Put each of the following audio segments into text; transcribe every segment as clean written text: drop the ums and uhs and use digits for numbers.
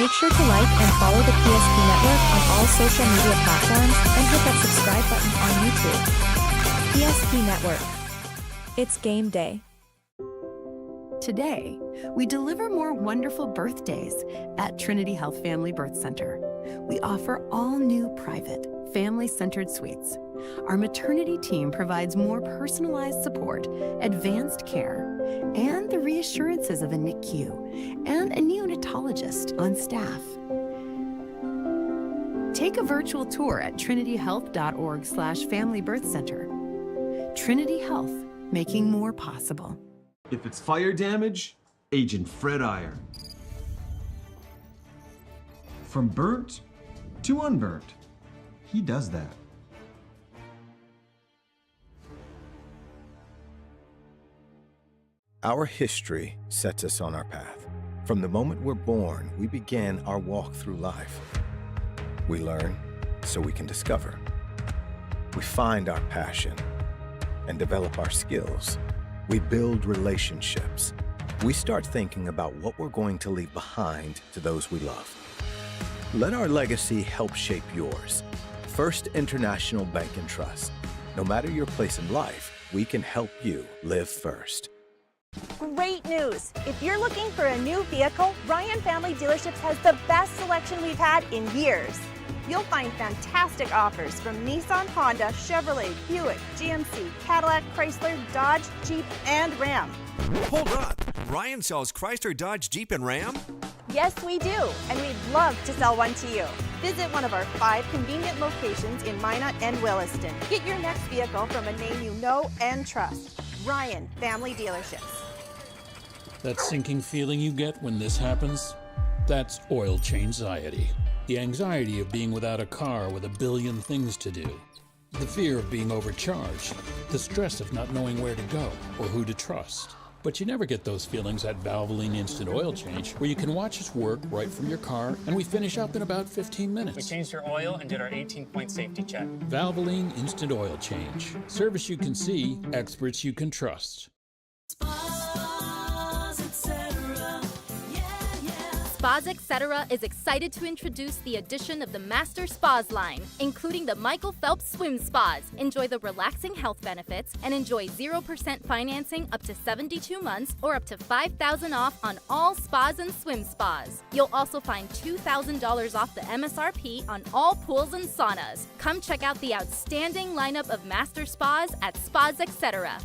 Make sure to like and follow the PSP Network on all social media platforms and hit that subscribe button on YouTube. PSP Network. It's game day. Today, we deliver more wonderful birthdays at Trinity Health Family Birth Center. We offer all new private, family-centered suites. Our maternity team provides more personalized support, advanced care, and the reassurances of a NICU and a neonatologist on staff. Take a virtual tour at trinityhealth.org/Family Birth Center. Trinity Health, making more possible. If it's fire damage, Agent Fred Iyer. From burnt to unburnt, he does that. Our history sets us on our path. From the moment we're born, we begin our walk through life. We learn so we can discover. We find our passion and develop our skills. We build relationships. We start thinking about what we're going to leave behind to those we love. Let our legacy help shape yours. First International Bank and Trust. No matter your place in life, we can help you live first. Great news! If you're looking for a new vehicle, Ryan Family Dealerships has the best selection we've had in years. You'll find fantastic offers from Nissan, Honda, Chevrolet, Buick, GMC, Cadillac, Chrysler, Dodge, Jeep, and Ram. Hold up! Ryan sells Chrysler, Dodge, Jeep, and Ram? Yes, we do, and we'd love to sell one to you. Visit one of our 5 convenient locations in Minot and Williston. Get your next vehicle from a name you know and trust. Ryan Family Dealerships. That sinking feeling you get when this happens? That's oil change-anxiety. The anxiety of being without a car with a billion things to do. The fear of being overcharged. The stress of not knowing where to go or who to trust. But you never get those feelings at Valvoline Instant Oil Change, where you can watch us work right from your car, and we finish up in about 15 minutes. We changed your oil and did our 18-point safety check. Valvoline Instant Oil Change. Service you can see, experts you can trust. Spas Etc. is excited to introduce the addition of the Master Spas line, including the Michael Phelps Swim Spas. Enjoy the relaxing health benefits and enjoy 0% financing up to 72 months or up to $5,000 off on all spas and swim spas. You'll also find $2,000 off the MSRP on all pools and saunas. Come check out the outstanding lineup of Master Spas at Spas Etc.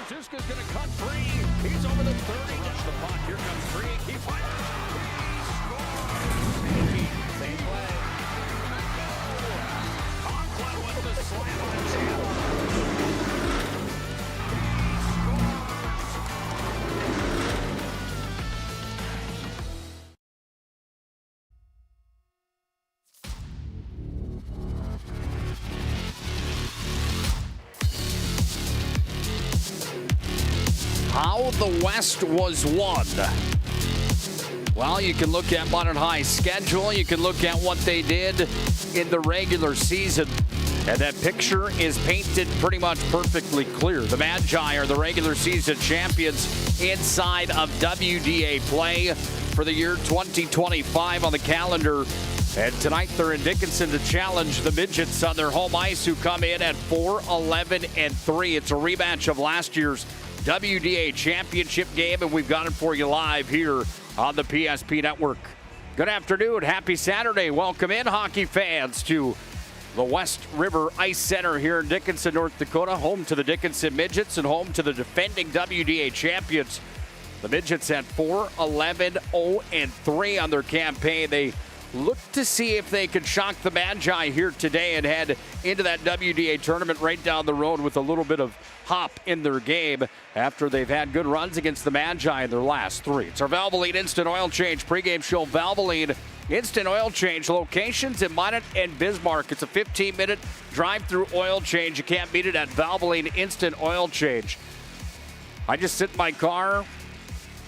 Francisco's going to cut free. He's over the 30. Gets the puck. Here comes Freak. He fires. He scores. Same play. Conklin with the slam on his head. How the West was won. Well, you can look at Minot High's schedule. You can look at what they did in the regular season. And that picture is painted pretty much perfectly clear. The Magi are the regular season champions inside of WDA play for the year 2025 on the calendar. And tonight they're in Dickinson to challenge the Midgets on their home ice, who come in at 4-11-3. It's a rematch of last year's WDA championship game, and we've got it for you live here on the PSP Network. Good afternoon. Happy Saturday. Welcome in, hockey fans, to the West River Ice Center here in Dickinson, North Dakota, home to the Dickinson Midgets and home to the defending WDA champions. The Midgets at 4-11-0-3 on their campaign. They look to see if they could shock the Magi here today and head into that WDA tournament right down the road with a little bit of hop in their game after they've had good runs against the Magi in their last 3. It's our Valvoline Instant Oil Change pregame show. Valvoline Instant Oil Change, locations in Minot and Bismarck. It's a 15-minute drive-through oil change. You can't beat it at Valvoline Instant Oil Change. I just sit in my car,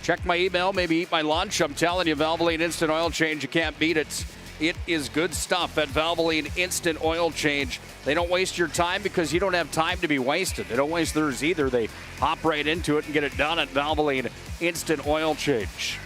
check my email, maybe eat my lunch. I'm telling you, Valvoline Instant Oil Change, you can't beat it. It is good stuff at Valvoline Instant Oil Change. They don't waste your time because you don't have time to be wasted. They don't waste theirs either. They hop right into it and get it done at Valvoline Instant Oil Change.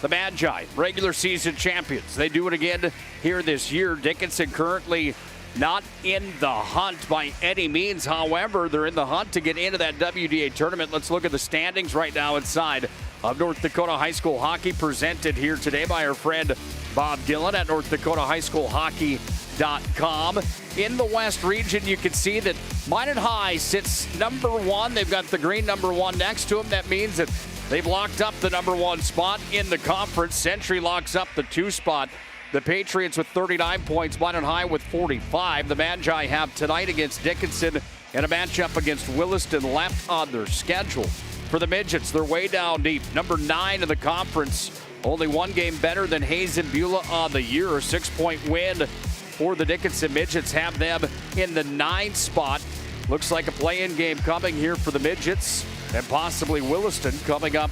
The Magi, regular season champions. They do it again here this year. Dickinson currently not in the hunt by any means. However, they're in the hunt to get into that WDA tournament. Let's look at the standings right now inside of North Dakota High School Hockey, presented here today by our friend Bob Gillen at NorthDakotaHighSchoolHockey.com. In the West region, you can see that Minot High sits number 1. They've got the green number 1 next to them. That means that they've locked up the number 1 spot in the conference. Century locks up the 2 spot. The Patriots with 39 points, Minot High with 45. The Magi have tonight against Dickinson and a matchup against Williston left on their schedule. For the Midgets, they're way down deep. Number 9 in the conference, only 1 game better than Hayes and Beulah on the year. A 6-point win for the Dickinson Midgets have them in the 9th spot. Looks like a play-in game coming here for the Midgets, and possibly Williston coming up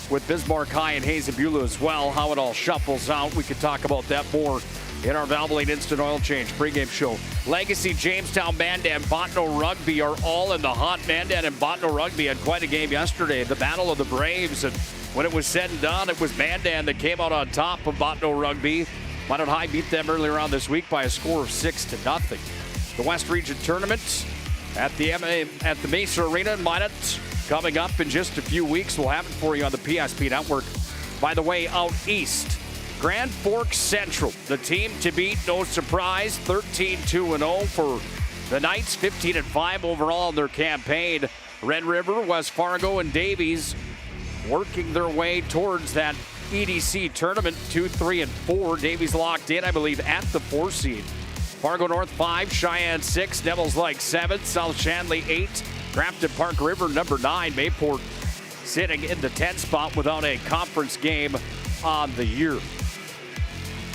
with Bismarck High and Hayes and Beulah as well. How it all shuffles out, we could talk about that more in our Valvoline Instant Oil Change pregame show. Legacy, Jamestown, Mandan, Bottineau Rugby are all in the hunt. Mandan and Bottineau Rugby had quite a game yesterday, the Battle of the Braves, and when it was said and done, it was Mandan that came out on top of Bottineau Rugby. Minot High beat them earlier on this week by a score of 6-0. The West Region Tournament at the Mesa Arena in Minot coming up in just a few weeks. We'll have it for you on the PSP Network. By the way, out east, Grand Forks Central, the team to beat, no surprise, 13-2-0 for the Knights, 15-5 overall in their campaign. Red River, West Fargo, and Davies working their way towards that EDC tournament, 2-3-4. Davies locked in, I believe, at the 4 seed. Fargo North 5, Cheyenne 6, Devils Lake 7, South Shanley 8, Grafton Park River number 9, Mayport sitting in the 10 spot without a conference game on the year.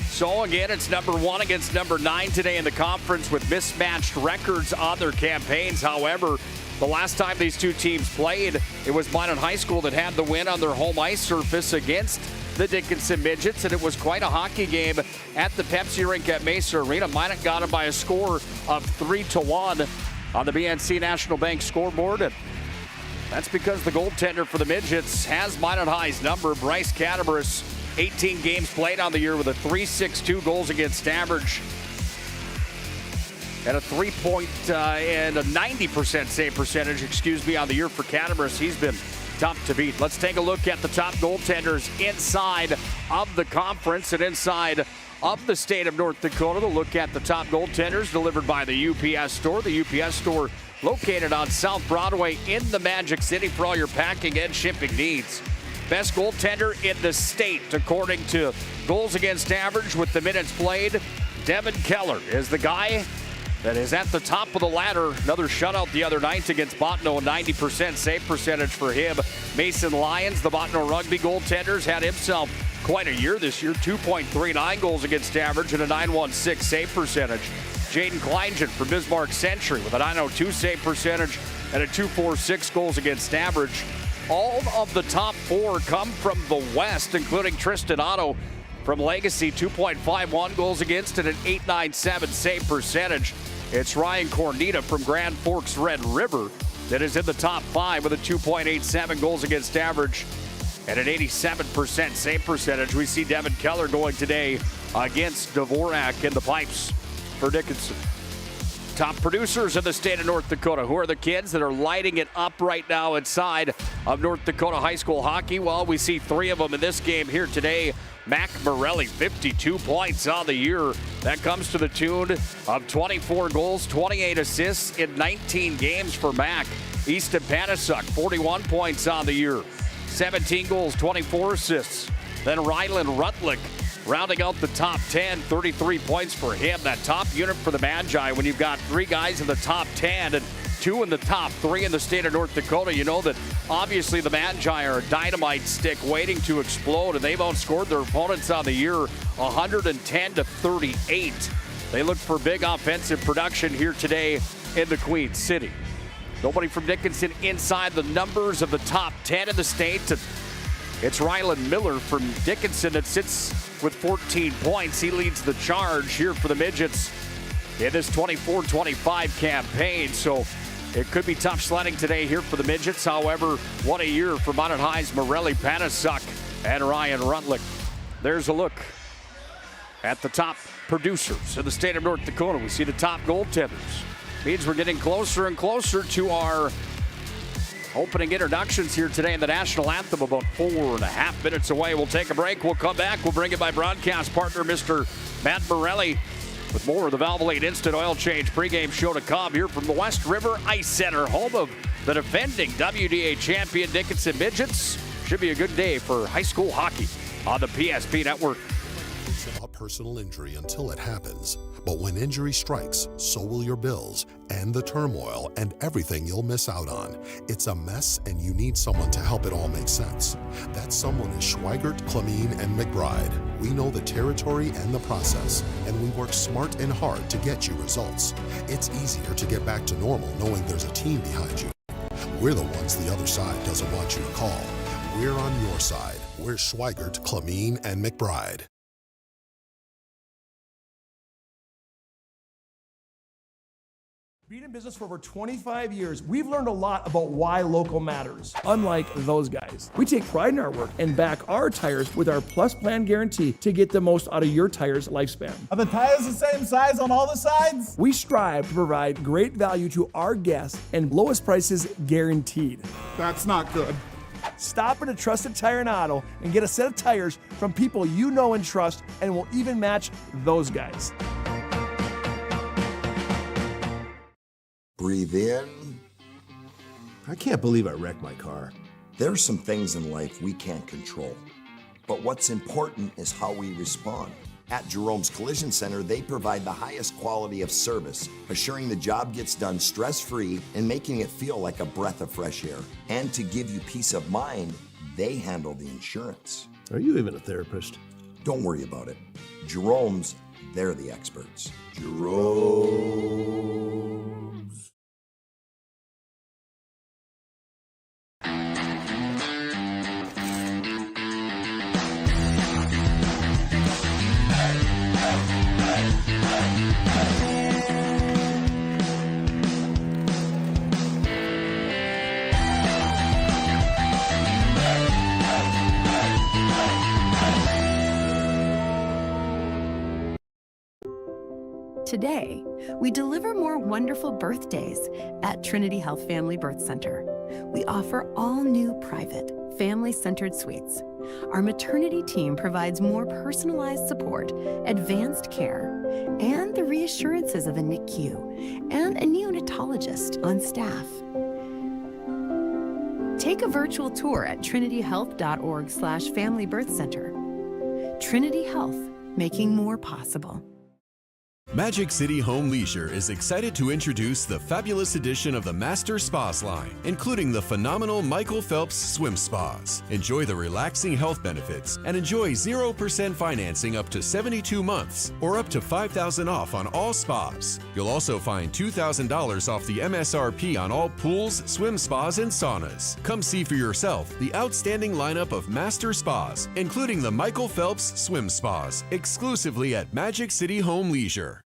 So again, it's number 1 against number 9 today in the conference with mismatched records on their campaigns. However, the last time these two teams played, it was Minot High School that had the win on their home ice surface against the Dickinson Midgets, and it was quite a hockey game at the Pepsi rink at Mesa Arena. Minot got it by a score of 3-1 on the BNC National Bank scoreboard, and that's because the goaltender for the Midgets has Minot High's number. Bryce Catabaris, 18 games played on the year with a .362 goals against average and a 3-point and a 90% save percentage, on the year for Catabaris. He's been tough to beat. Let's take a look at the top goaltenders inside of the conference and inside of the state of North Dakota. To look at the top goaltenders delivered by the UPS Store. The UPS Store located on South Broadway in the Magic City for all your packing and shipping needs. Best goaltender in the state, according to goals against average with the minutes played. Devin Keller is the guy that is at the top of the ladder. Another shutout the other night against Bottineau, a 90% save percentage for him. Mason Lyons, the Bottineau Rugby goaltenders, had himself quite a year this year. 2.39 goals against average and a .916 save percentage. Jaden Kleingen from Bismarck Century with a .902 save percentage and a .246 goals against average. All of the top 4 come from the West, including Tristan Otto from Legacy, 2.51 goals against and an .897 save percentage. It's Ryan Cornita from Grand Forks Red River that is in the top 5 with a 2.87 goals against average and an 87% save percentage. We see Devin Keller going today against Dvorak in the pipes for Dickinson. Top producers in the state of North Dakota. Who are the kids that are lighting it up right now inside of North Dakota High School hockey? Well, we see 3 of them in this game here today. Mac Morelli, 52 points on the year. That comes to the tune of 24 goals, 28 assists in 19 games for Mac. Easton Panasuk, 41 points on the year. 17 goals, 24 assists. Then Ryland Rutlick, rounding out the top 10, 33 points for him. That top unit for the Magi, when you've got 3 guys in the top 10 and 2 in the top 3 in the state of North Dakota, you know that obviously the Magi are a dynamite stick waiting to explode, and they've outscored their opponents on the year 110-38. They look for big offensive production here today in the Queen City. Nobody from Dickinson inside the numbers of the top 10 in the state. It's Rylan Miller from Dickinson that sits with 14 points. He leads the charge here for the Midgets in this 24-25 campaign. So it could be tough sledding today here for the Midgets. However, what a year for Minot High's Morelli, Panasuk, and Ryan Rutlick. There's a look at the top producers in the state of North Dakota. We see the top goaltenders. Means we're getting closer and closer to our opening introductions here today in the national anthem. About 4.5 minutes away. We'll take a break. We'll come back. We'll bring it by broadcast partner Mr. Matt Morelli with more of the Valvoline Instant Oil Change pregame show to come here from the West River Ice Center, home of the defending WDA champion Dickinson Midgets. Should be a good day for high school hockey on the PSP Network. A personal injury until it happens. But when injury strikes, so will your bills and the turmoil and everything you'll miss out on. It's a mess, and you need someone to help it all make sense. That someone is Schweigert, Clamine, and McBride. We know the territory and the process, and we work smart and hard to get you results. It's easier to get back to normal knowing there's a team behind you. We're the ones the other side doesn't want you to call. We're on your side. We're Schweigert, Clamine, and McBride. Being in business for over 25 years, we've learned a lot about why local matters, unlike those guys. We take pride in our work and back our tires with our Plus Plan guarantee to get the most out of your tire's lifespan. Are the tires the same size on all the sides? We strive to provide great value to our guests and lowest prices guaranteed. That's not good. Stop at a trusted tire and auto and get a set of tires from people you know and trust, and will even match those guys. Breathe in. I can't believe I wrecked my car. There's some things in life we can't control, but what's important is how we respond. At Jerome's Collision Center, they provide the highest quality of service, assuring the job gets done stress-free and making it feel like a breath of fresh air. And to give you peace of mind, they handle the insurance. Are you even a therapist? Don't worry about it. Jerome's, they're the experts. Jerome's. Today, we deliver more wonderful birthdays at Trinity Health Family Birth Center. We offer all new private, family-centered suites. Our maternity team provides more personalized support, advanced care, and the reassurances of a NICU and a neonatologist on staff. Take a virtual tour at trinityhealth.org/Family Birth Center. Trinity Health, making more possible. Magic City Home Leisure is excited to introduce the fabulous edition of the Master Spas line, including the phenomenal Michael Phelps Swim Spas. Enjoy the relaxing health benefits and enjoy 0% financing up to 72 months or up to $5,000 off on all spas. You'll also find $2,000 off the MSRP on all pools, swim spas, and saunas. Come see for yourself the outstanding lineup of Master Spas, including the Michael Phelps Swim Spas, exclusively at Magic City Home Leisure.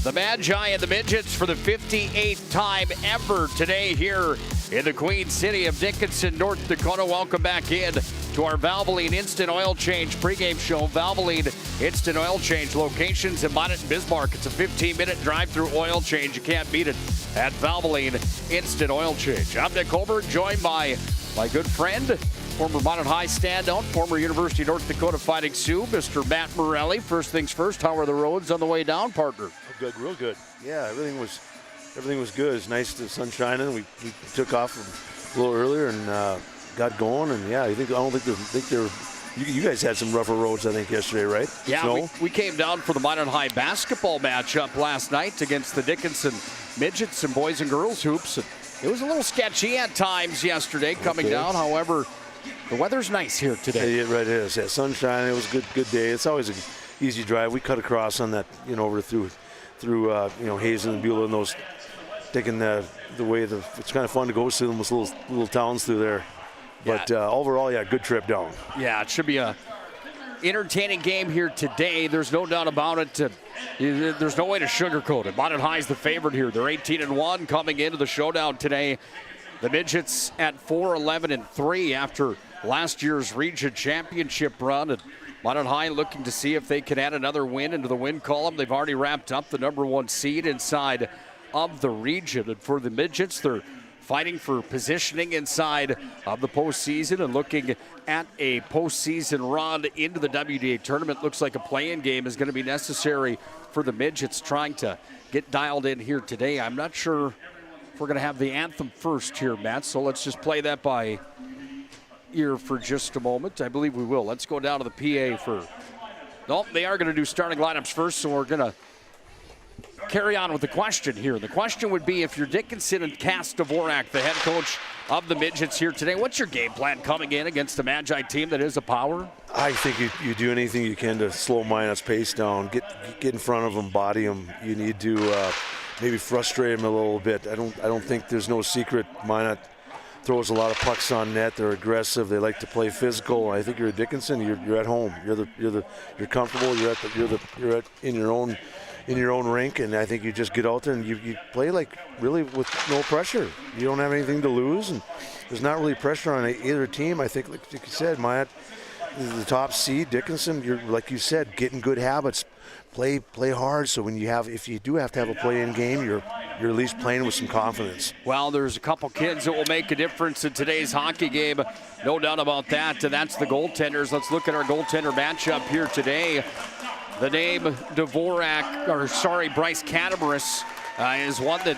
The Magi and the Midgets for the 58th time ever today here in the Queen City of Dickinson, North Dakota. Welcome back in to our Valvoline Instant Oil Change pregame show. Valvoline Instant Oil Change locations in Minot and Bismarck. It's a 15-minute drive-through oil change. You can't beat it at Valvoline Instant Oil Change. I'm Nick Holberg, joined by my good friend, former Minot High standout, former University of North Dakota Fighting Sioux, Mr. Matt Morelli. First things first, how are the roads on the way down, partner? Good, real good. Yeah, everything was good. It's nice, the sun shining. We took off a little earlier and got going. And yeah, I don't think they're You guys had some rougher roads, I think, yesterday, right? Yeah, we came down for the Minot High basketball matchup last night against the Dickinson Midgets and boys and girls hoops. It was a little sketchy at times yesterday coming down. However, the weather's nice here today. Yeah, right, it is. Yeah, sunshine. It was a good day. It's always an easy drive. We cut across on that, over through Hazen and Beulah and those, taking the way it's kind of fun to go through those little towns through there. But overall, good trip down. Yeah, it should be a entertaining game here today. There's no doubt about it. There's no way to sugarcoat it. Minot High's the favorite here. They're 18-1 coming into the showdown today. The Midgets at 4-11-3 after last year's region championship run. And Minot High looking to see if they can add another win into the win column. They've already wrapped up the #1 seed inside of the region. And for the Midgets, they're fighting for positioning inside of the postseason and looking at a postseason run into the WDA tournament. Looks like a play-in game is going to be necessary for the Midgets trying to get dialed in here today. I'm not sure if we're going to have the anthem first here, Matt, so let's just play that by ear for just a moment. I believe we will. Let's go down to the PA for... Nope, they are going to do starting lineups first, so we're going to carry on with the question here. The question would be, if you're Dickinson and Cass Dvorak, the head coach of the Midgets here today, what's your game plan coming in against a Magi team that is a power? I think you do anything you can to slow Minot's pace down, get in front of them, body them. You need to maybe frustrate them a little bit. I don't think there's no secret. Minot throws a lot of pucks on net. They're aggressive. They like to play physical. I think you're a Dickinson. You're at home. You're comfortable. You're in your own rink, and I think you just get out there and you play like really with no pressure. You don't have anything to lose, and there's not really pressure on either team. I think, like you said, Minot is the top seed. Dickinson, you're like you said, getting good habits, play hard. So if you do have to have a play-in game, you're at least playing with some confidence. Well, there's a couple kids that will make a difference in today's hockey game, no doubt about that. And that's the goaltenders. Let's look at our goaltender matchup here today. The name Bryce Catabaris is one that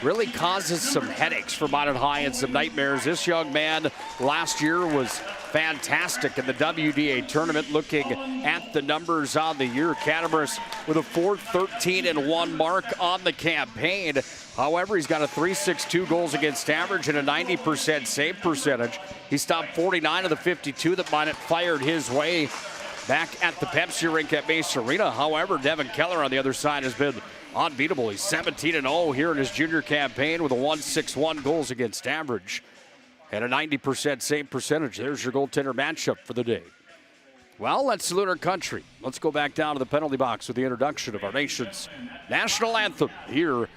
really causes some headaches for Minot High and some nightmares. This young man last year was fantastic in the WDA tournament. Looking at the numbers on the year, Catabaris with a 4-13-1 mark on the campaign. However, he's got a .362 goals against average and a 90% save percentage. He stopped 49 of the 52 that Minot fired his way back at the Pepsi rink at Mace Arena. However, Devin Keller on the other side has been unbeatable. He's 17-0 here in his junior campaign with a .161 goals against average and a 90% save percentage. There's your goaltender matchup for the day. Well, let's salute our country. Let's go back down to the penalty box with the introduction of our nation's national anthem here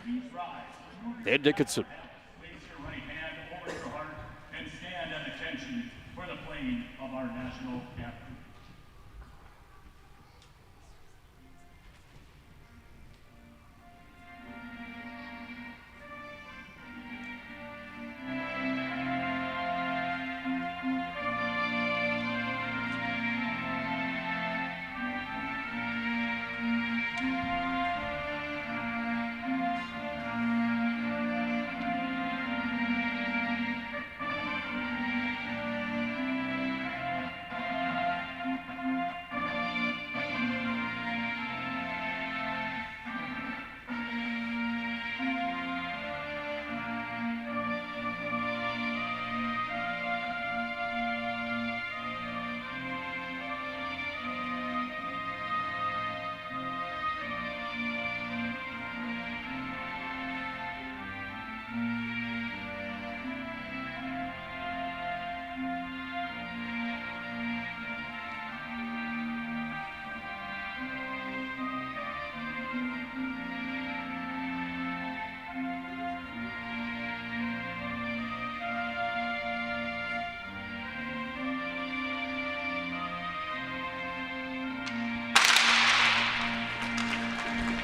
in Dickinson. Place your right hand over your heart and stand at attention for the playing of our national anthem.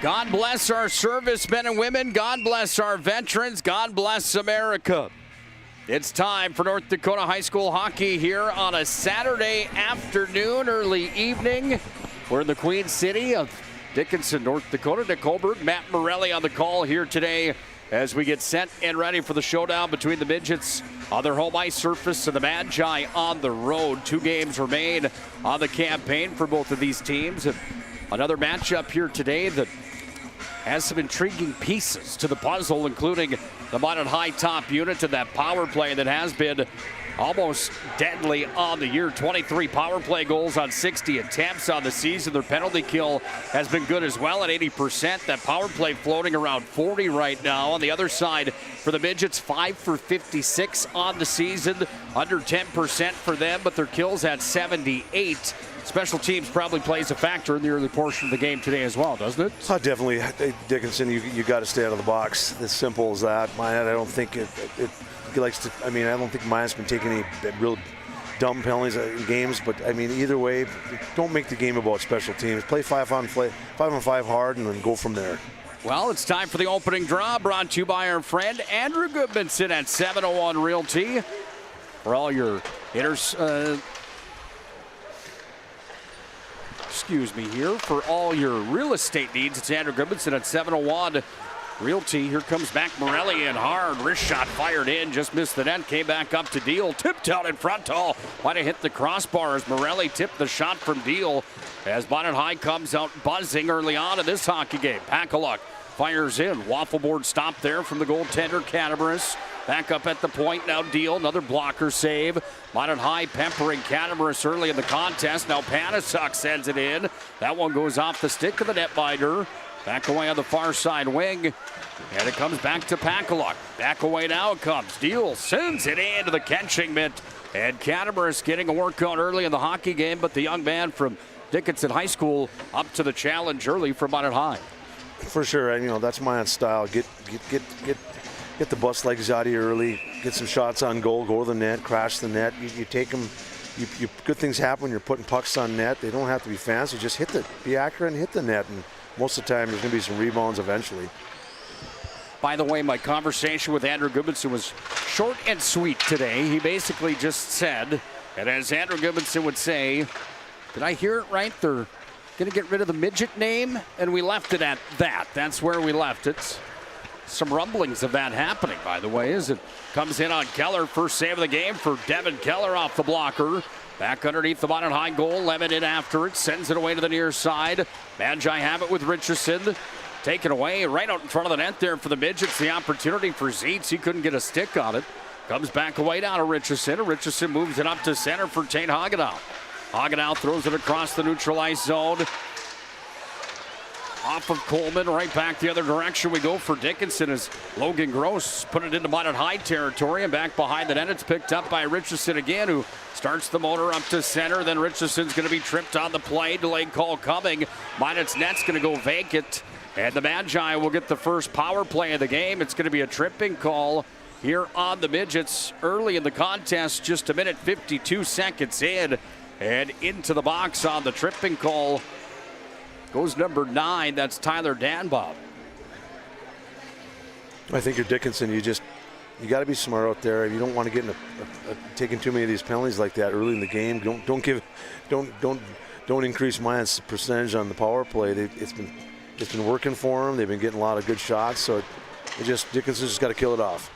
God bless our servicemen and women. God bless our veterans. God bless America. It's time for North Dakota High School hockey here on a Saturday afternoon, early evening. We're in the Queen City of Dickinson, North Dakota. Nick HULBERG, Matt Morelli on the call here today as we get set and ready for the showdown between the Midgets on their home ice surface and the Magi on the road. 2 games remain on the campaign for both of these teams. And another matchup here today that has some intriguing pieces to the puzzle, including the Minot High top unit and that power play that has been almost deadly on the year. 23 power play goals on 60 attempts on the season. Their penalty kill has been good as well at 80%. That power play floating around 40 right now. On the other side for the Midgets, 5 for 56 on the season. Under 10% for them, but their kills at 78. Special teams probably plays a factor in the early portion of the game today as well, doesn't it? Oh, definitely. Dickinson, you got to stay out of the box. As simple as that. I don't think it likes to. I mean, I don't think Minot's been taking any real dumb penalties in games. But I mean, either way, don't make the game about special teams. Play 5-on-5 hard, and then go from there. Well, it's time for the opening draw, brought to you by our friend Andrew Goodmanson at 701 Realty. For all your for all your real estate needs, it's Andrew Goodmanson at 701 Realty. Here comes back Morelli in hard. Wrist shot fired in, just missed the net, came back up to Deal. Tipped out in front, might have hit the crossbar as Morelli tipped the shot from Deal. As Minot High comes out buzzing early on in this hockey game. Pakaluk fires in. Waffle board stop there from the goaltender, Catabaris. Back up at the point, now Deal, another blocker save. Minot High peppering Catabaris early in the contest. Now Panasuk sends it in. That one goes off the stick of the netminder. Back away on the far side wing. And it comes back to Pakaluk. Back away now it comes. Deal sends it into the catching mitt. And Catabaris getting a workout early in the hockey game, but the young man from Dickinson High School up to the challenge early for Minot High. For sure, and that's Minot's style. Get the bus legs out of you early. Get some shots on goal. Go to the net. Crash the net. You take them. Good things happen when you're putting pucks on net. They don't have to be fancy. Just be accurate and hit the net. And most of the time, there's going to be some rebounds eventually. By the way, my conversation with Andrew Goodmanson was short and sweet today. He basically just said, and as Andrew Goodmanson would say, did I hear it right? They're going to get rid of the midget name, and we left it at that. That's where we left it. Some rumblings of that happening, by the way, as it comes in on Keller. First save of the game for Devin Keller off the blocker. Back underneath the Minot High goal. Lemon in after it. Sends it away to the near side. Magi have it with Richardson. Taken away right out in front of the net there for the Midgets. The opportunity for Zietz. He couldn't get a stick on it. Comes back away down to Richardson. Richardson moves it up to center for Tate Hagenow. Hagenow throws it across the neutral ice zone. Off of Coleman, right back the other direction we go for Dickinson as Logan Gross put it into Minot High territory, and back behind the net it's picked up by Richardson again, who starts the motor up to center. Then Richardson's going to be tripped on the play. Delayed call coming. Minot's net's going to go vacant, and the Magi will get the first power play of the game. It's going to be a tripping call here on the Midgets early in the contest, just a minute 52 seconds in, and into the box on the tripping call goes number 9. That's Tyler Danbob. I think you're Dickinson. You got to be smart out there. You don't want to get taking too many of these penalties like that early in the game. Don't increase Minot's percentage on the power play. It's been working for them. They've been getting a lot of good shots. So Dickinson's just got to kill it off.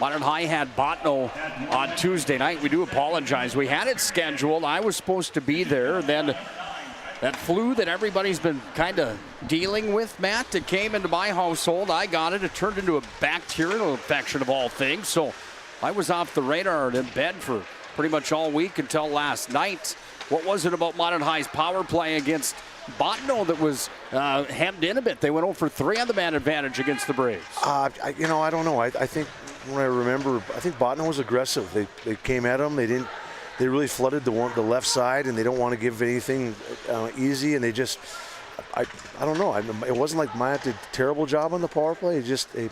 Minot High had Botno on Tuesday night. We do apologize. We had it scheduled. I was supposed to be there. Then that flu that everybody's been kind of dealing with, Matt, it came into my household. I got it. It turned into a bacterial infection of all things. So I was off the radar and in bed for pretty much all week until last night. What was it about Minot High's power play against Botno that was hemmed in a bit? They went 0 for 3 on the man advantage against the Braves. I don't know. I think when I remember, I think Botno was aggressive. They came at him. They really flooded the left side, and they don't want to give anything easy. And they I don't know. It wasn't like Minot did a terrible job on the power play. They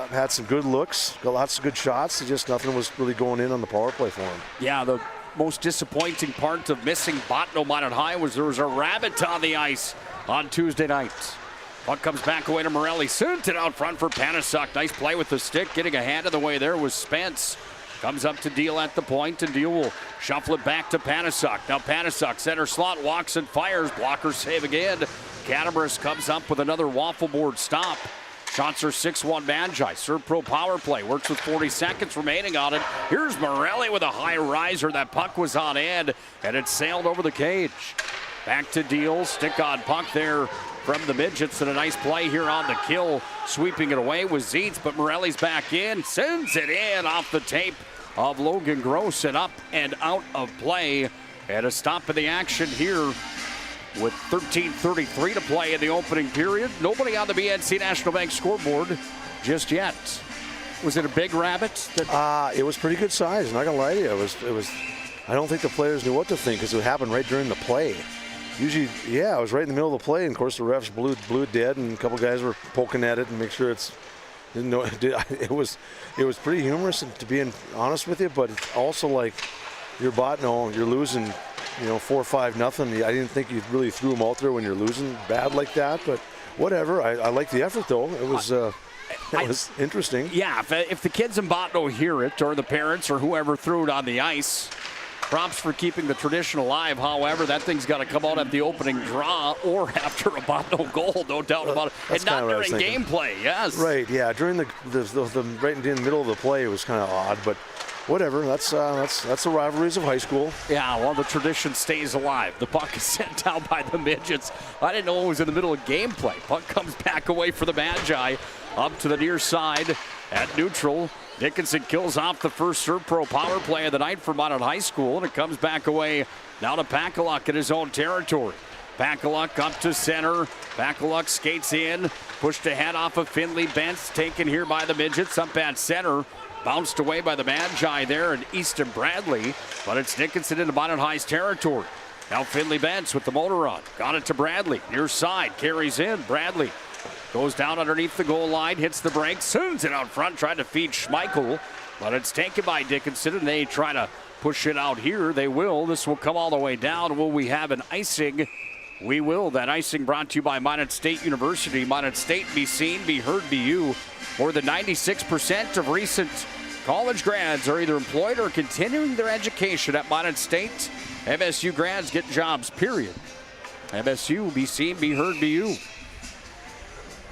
had some good looks, got lots of good shots. Nothing was really going in on the power play for them. Yeah, the most disappointing part of missing Botno Minot High was there was a rabbit on the ice on Tuesday night. Puck comes back away to Morelli. Sent it out front for Panasuk. Nice play with the stick. Getting a hand in the way there was Spence. Comes up to Deal at the point, and Deal will shuffle it back to Panasuk. Now Panasuk, center slot, walks and fires. Blocker save again. Catabaris comes up with another waffle board stop. Shots are 6-1 Magi. Serve Pro power play. Works with 40 seconds remaining on it. Here's Morelli with a high riser. That puck was on end, and it sailed over the cage. Back to Deal. Stick on puck there from the Midgets, and a nice play here on the kill. Sweeping it away was Zietz, but Morelli's back in. Sends it in off the tape of Logan Gross, and up and out of play. And a stop in the action here with 13:33 to play in the opening period. Nobody on the BNC National Bank scoreboard just yet. Was it a big rabbit? It was pretty good size. Not gonna lie to you, it was. I don't think the players knew what to think because it happened right during the play. Usually, yeah, it was right in the middle of the play, and of course the refs blew it dead, and a couple guys were poking at it and make sure it's. Didn't know it was pretty humorous, to be honest with you, but it's also like you're losing. 4-5-0. I didn't think you really threw them out there when you're losing bad like that, but whatever. I like the effort, though. It was interesting. Yeah, if the kids in Botno hear it, or the parents, or whoever threw it on the ice, props for keeping the tradition alive. However, that thing's got to come out at the opening draw or after a Botno goal, no doubt about it. And not during gameplay, yes. Right, yeah. During the right in the middle of the play, it was kind of odd, but whatever, that's the rivalries of high school. Yeah, well, the tradition stays alive. The puck is sent down by the Midgets. I didn't know it was in the middle of gameplay. Puck comes back away for the Magi, up to the near side at neutral. Dickinson kills off the first Serve Pro power play of the night for Minot High School, and it comes back away now to Pakaluk in his own territory. Pakaluk up to center. Pakaluk skates in, pushed ahead off of Finley Bentz, taken here by the Midgets up at center. Bounced away by the Magi there and Easton Bradley, but it's Dickinson into Minot High's territory. Now Finley Bentz with the motor on. Got it to Bradley. Near side, carries in. Bradley goes down underneath the goal line, hits the break, sends it out front, trying to feed Schmeichel, but it's taken by Dickinson, and they try to push it out here. They will. This will come all the way down. Will we have an icing? We will. That icing brought to you by Minot State University. Minot State, be seen, be heard, be you. More than 96% of recent college grads are either employed or continuing their education at Minot State. MSU grads get jobs, period. MSU, be seen, be heard, be you.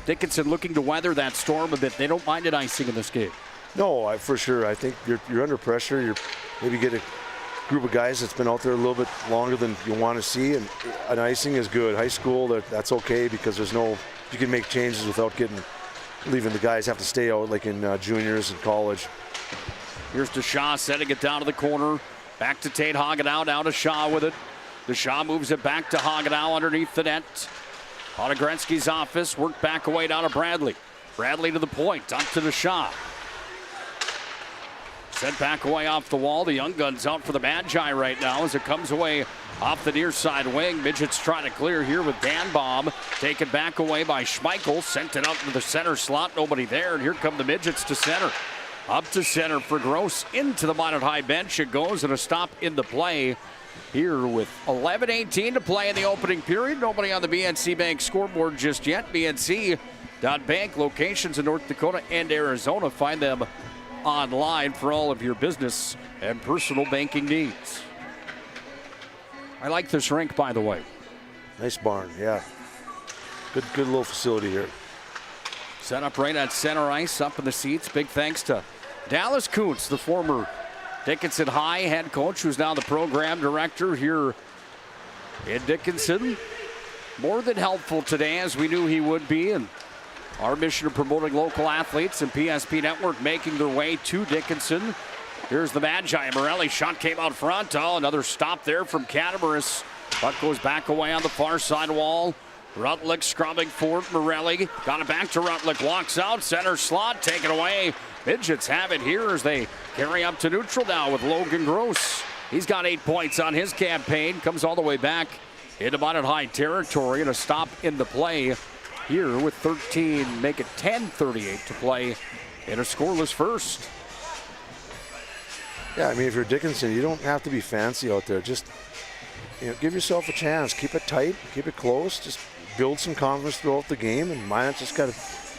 Dickinson looking to weather that storm a bit. They don't mind an icing in this game. No, for sure. I think you're under pressure. You're maybe get a group of guys that's been out there a little bit longer than you want to see, and an icing is good. High school, that's okay because you can make changes without leaving the guys have to stay out like in juniors and college. Here's to Shaw, setting it down to the corner. Back to Tate Hagenow, down to Shaw with it. The Shaw moves it back to Hagenow underneath the net. On Gretzky's office, worked back away down to Bradley. Bradley to the point, up to the Shaw. Sent back away off the wall. The young gun's out for the Magi right now as it comes away off the near side wing. Midgets trying to clear here with Danbaum. Taken back away by Schmeichel. Sent it out to the center slot. Nobody there. And here come the Midgets to center. Up to center for Gross. Into the Minot High bench it goes, and a stop in the play here with 11:18 to play in the opening period. Nobody on the BNC Bank scoreboard just yet. BNC.bank, locations in North Dakota and Arizona. Find them online for all of your business and personal banking needs. I like this rink, by the way. Nice barn, yeah. Good little facility here. Set up right at center ice, up in the seats. Big thanks to Dallas Kuntz, the former Dickinson High head coach, who's now the program director here in Dickinson. More than helpful today, as we knew he would be, and our mission of promoting local athletes and PSP Network making their way to Dickinson. Here's the Magi. Morelli shot came out front. Oh, another stop there from Catabaris. Puck goes back away on the far side wall. Rutlick scrubbing for it. Morelli got it back to Rutlick. Walks out, center slot, taken away. Midgets have it here as they carry up to neutral now with Logan Gross. He's got 8 points on his campaign. Comes all the way back into Minot High territory, and a stop in the play here with 13, make it 10:38 to play in a scoreless first. Yeah, I mean, if you're Dickinson, you don't have to be fancy out there. Just give yourself a chance. Keep it tight, keep it close. Just build some confidence throughout the game, and Minot just got to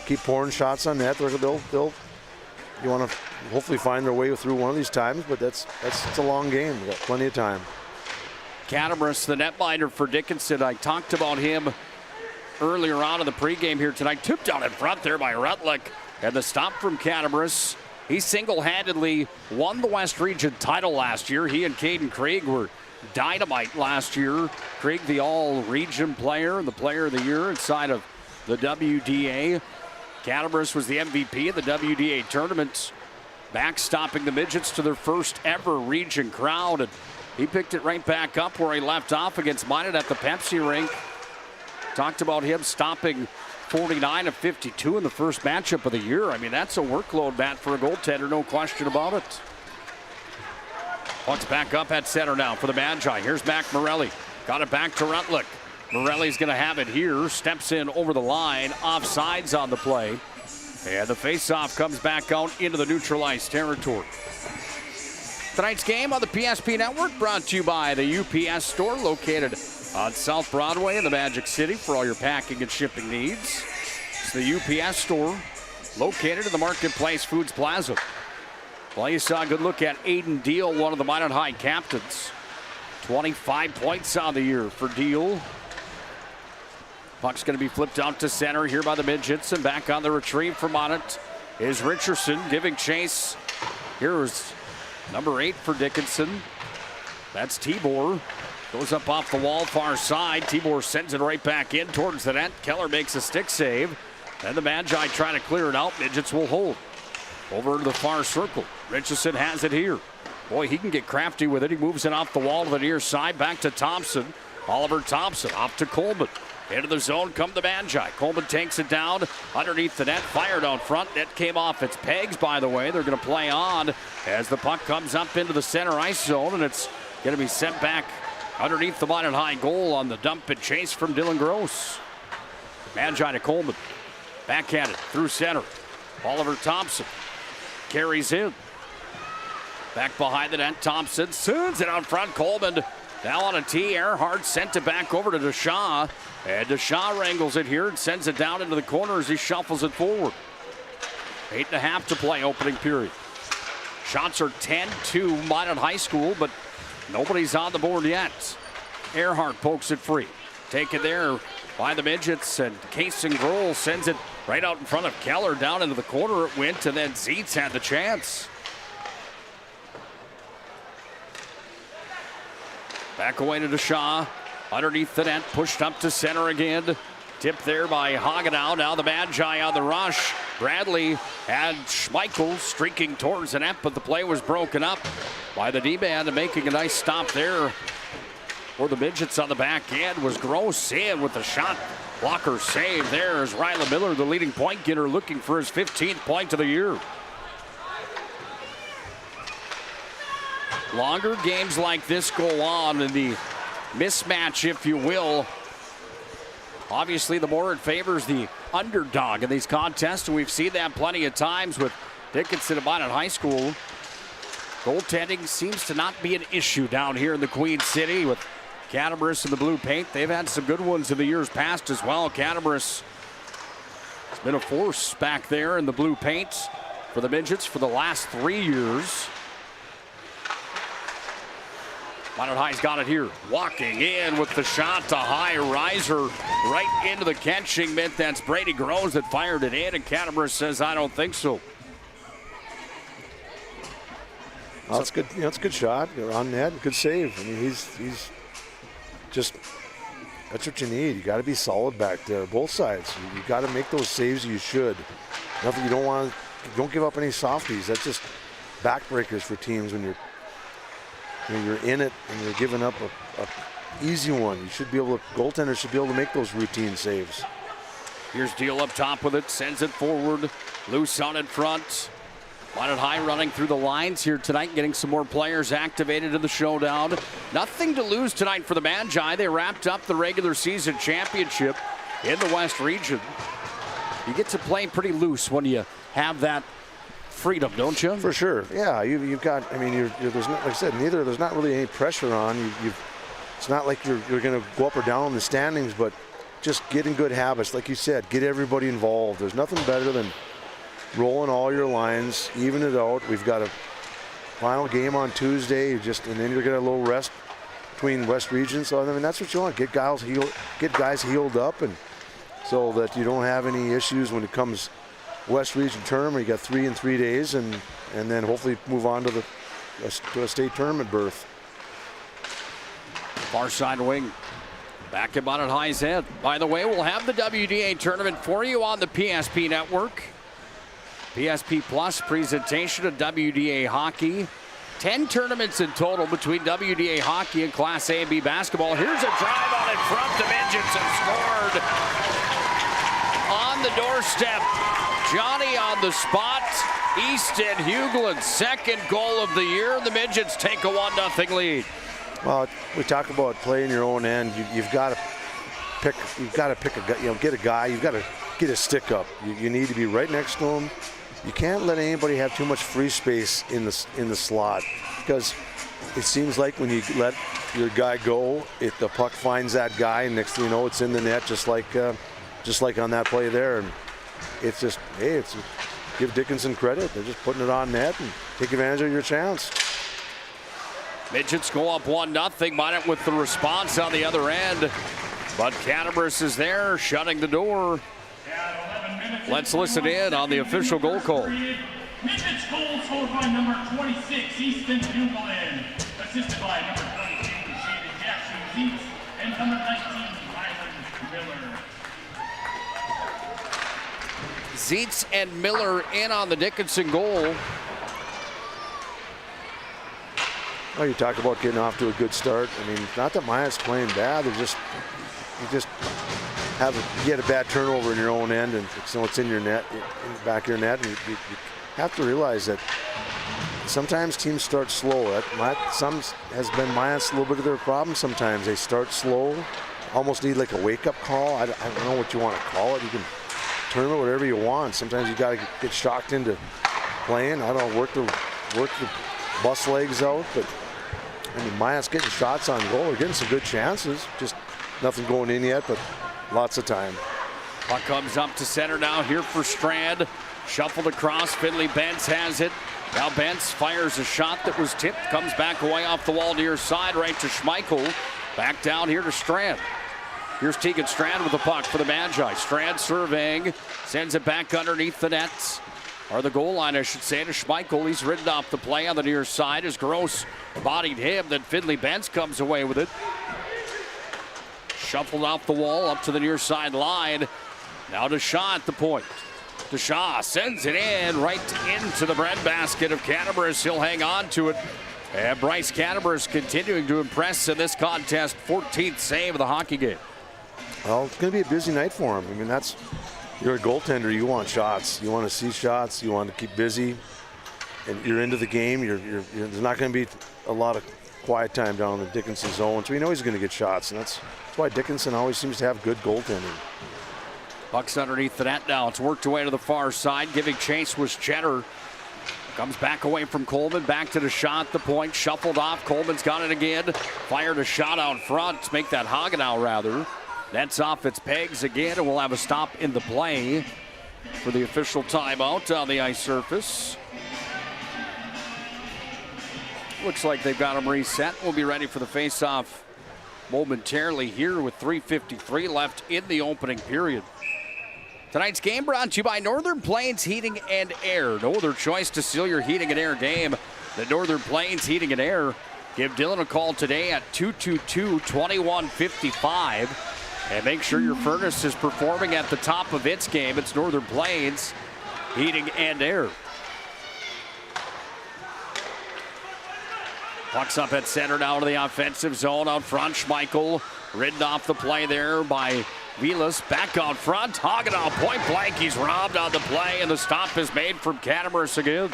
keep pouring shots on net. You want to hopefully find their way through one of these times, but it's a long game. We got plenty of time. Catabaris, the netminder for Dickinson. I talked about him earlier on in the pregame here tonight. Tipped down in front there by Rutlick. And the stop from Catabrus. He single-handedly won the West Region title last year. He and Caden Craig were dynamite last year. Craig, the all-region player, the player of the year inside of the WDA. Catabrus was the MVP of the WDA tournament, backstopping the Midgets to their first ever region crown. And he picked it right back up where he left off against Minot at the Pepsi rink. Talked about him stopping 49 of 52 in the first matchup of the year. I mean, that's a workload, Matt, for a goaltender, no question about it. Puck's back up at center now for the Magi. Here's Mac Morelli. Got it back to Rutlick. Morelli's going to have it here. Steps in over the line. Offsides on the play. And the faceoff comes back out into the neutralized territory. Tonight's game on the PSP Network brought to you by the UPS store located on South Broadway in the Magic City for all your packing and shipping needs. It's the UPS store located in the Marketplace Foods Plaza. Well, you saw a good look at Aiden Deal, one of the Minot High captains. 25 points on the year for Deal. Puck's going to be flipped out to center here by the Midgets, and back on the retrieve for Minot is Richardson giving chase. Here's number 8 for Dickinson. That's Tibor. Goes up off the wall, far side. Tibor sends it right back in towards the net. Keller makes a stick save. And the Magi trying to clear it out. Midgets will hold. Over to the far circle. Richardson has it here. Boy, he can get crafty with it. He moves it off the wall to the near side. Back to Thompson. Oliver Thompson off to Coleman. Into the zone come the Magi. Coleman takes it down underneath the net. Fired out front. Net came off its pegs, by the way. They're going to play on as the puck comes up into the center ice zone, and it's going to be sent back underneath the Minot High goal on the dump and chase from Dylan Gross. Magi to Coleman. Backhanded through center. Oliver Thompson carries in. Back behind the net, Thompson sends it out front. Coleman now on a tee. Earhart sent it back over to Deshaw. And Deshaw wrangles it here and sends it down into the corner as he shuffles it forward. 8.5 to play, opening period. Shots are 10-2 Minot High School, but nobody's on the board yet. Earhart pokes it free. Taken there by the Midgets, and Casey Grohl sends it right out in front of Keller. Down into the corner it went, and then Zietz had the chance. Back away to Deshaw. Underneath the net, pushed up to center again. Tipped there by Hagenow. Now the Magi on the rush. Bradley and Schmeichel streaking towards the net, but the play was broken up by the D-man, and making a nice stop there for the Midgets on the back end was Gross in with the shot blocker save. There is Rylan Miller, the leading point getter, looking for his 15th point of the year. Longer games like this go on, and the mismatch, if you will, obviously the more it favors the underdog in these contests, and we've seen that plenty of times with Dickinson and Minot High School. Goaltending seems to not be an issue down here in the Queen City with Catabrus in the blue paint. They've had some good ones in the years past as well. Catabrus has been a force back there in the blue paint for the Midgets for the last 3 years. Minot High's got it here. Walking in with the shot to high riser right into the catching mitt. That's Brady Groves that fired it in, and Catabrus says, I don't think so. Well, that's good. That's a good shot. You're on net. Good save. I mean, he's just, that's what you need. You got to be solid back there, both sides. You got to make those saves you should. Nothing. You don't give up any softies. That's just backbreakers for teams when you're in it and you're giving up a easy one. You should be able to, goaltenders should be able to make those routine saves. Here's Deal up top with it, sends it forward, loose on in front. Minot High running through the lines here tonight, getting some more players activated in the showdown. Nothing to lose tonight for the Magi. They wrapped up the regular season championship in the West Region. You get to play pretty loose when you have that freedom, don't you? For sure. Yeah, you've got. I mean, there's not, like I said, there's not really any pressure on you. It's not like you're going to go up or down in the standings, but just getting good habits, like you said, get everybody involved. There's nothing better than rolling all your lines, even it out. We've got a final game on Tuesday, and then you're going to a little rest between West Regions. So I mean, that's what you want. Get guys healed up and so that you don't have any issues when it comes West Region tournament. You got 3 in 3 days, and then hopefully move on to a state tournament berth. Far side wing. Back at Minot High's head. By the way, we'll have the WDA tournament for you on the PSP network. PSP Plus presentation of WDA hockey. 10 tournaments in total between WDA hockey and Class A and B basketball. Here's a drive on in front. The Midgets have scored on the doorstep. Johnny on the spot. Easton Hughlin, second goal of the year. The Midgets take a 1-0 lead. Well, we talk about playing your own end. You've got to pick. You've got to pick a guy. Get a guy. You've got to get a stick up. You need to be right next to him. You can't let anybody have too much free space in the slot, because it seems like when you let your guy go, the puck finds that guy, and next thing you know, it's in the net, just like on that play there. And it's just, hey, give Dickinson credit. They're just putting it on net and take advantage of your chance. Midgets go up 1-0. Minot with the response on the other end, but Cannabris is there, shutting the door. Let's listen in on the official goal call. Midgets goal scored by number 26, Easton Hughlin. Assisted by number 22, Shayden Jackson Zeitz, and number 19, Ryland Miller. Zeitz and Miller in on the Dickinson goal. Well, you talk about getting off to a good start. I mean, not that Minot's playing bad. You get a bad turnover in your own end, and so it's in your net, in the back of your net, and you have to realize that sometimes teams start slow. Some has been Minot's a little bit of their problem. Sometimes they start slow, almost need like a wake-up call. I don't know what you want to call it. You can turn it whatever you want. Sometimes you got to get shocked into playing. I don't know, work the bus legs out, but I mean, Minot's getting shots on goal. They're getting some good chances. Just nothing going in yet, but lots of time. Puck comes up to center now here for Strand. Shuffled across. Finley Bentz has it. Now Bentz fires a shot that was tipped. Comes back away off the wall near side, right to Schmeichel. Back down here to Strand. Here's Tegan Strand with the puck for the Magi. Strand surveying. Sends it back underneath the nets. Or the goal line, I should say, to Schmeichel. He's ridden off the play on the near side as Gross bodied him. Then Finley Bentz comes away with it. Shuffled off the wall up to the near side line. Now Deshaw at the point. Deshaw sends it in right into the breadbasket of Cannabris. He'll hang on to it. And Bryce Cannabris continuing to impress in this contest. 14th save of the hockey game. Well, it's going to be a busy night for him. I mean, you're a goaltender. You want shots. You want to see shots. You want to keep busy. And you're into the game. There's not going to be a lot of quiet time down in the Dickinson zone. So you know he's going to get shots. And that's why Dickinson always seems to have good goaltending. Puck's underneath the net now. It's worked away to the far side. Giving chase was Cheddar. Comes back away from Coleman. Back to the shot. The point shuffled off. Coleman's got it again. Fired a shot out front to make that Hagenau rather. That's off its pegs again, and we'll have a stop in the play for the official timeout on the ice surface. Looks like they've got them reset. We'll be ready for the face-off momentarily here with 3:53 left in the opening period. Tonight's game brought to you by Northern Plains Heating and Air. No other choice to seal your heating and air game than Northern Plains Heating and Air. Give Dylan a call today at 222-2155. And make sure your furnace is performing at the top of its game. It's Northern Plains Heating and Air. Puck's up at center now to the offensive zone out front. Schmeichel ridden off the play there by Vilas. Back out front. Hagenau point blank. He's robbed on the play, and the stop is made from Cannabris again.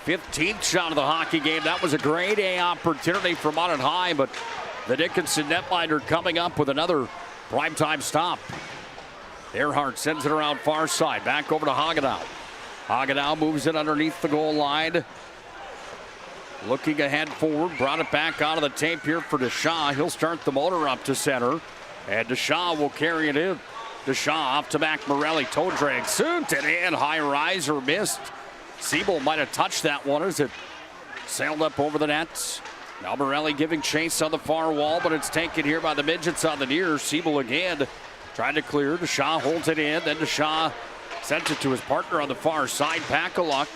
15th shot of the hockey game. That was a grade A opportunity for Minot High, but the Dickinson netminder coming up with another primetime stop. Earhart sends it around far side. Back over to Hagenau. Hagenau moves it underneath the goal line. Looking ahead forward. Brought it back out of the tape here for Deshaw. He'll start the motor up to center. And Deshaw will carry it in. Deshaw off to back Morelli. Toe drag. Suit it in. High riser missed. Siebel might have touched that one as it sailed up over the nets. Now Morelli giving chase on the far wall, but it's taken here by the midgets on the near. Siebel again trying to clear. DeShaw holds it in. Then DeShaw sends it to his partner on the far side. Pakaluk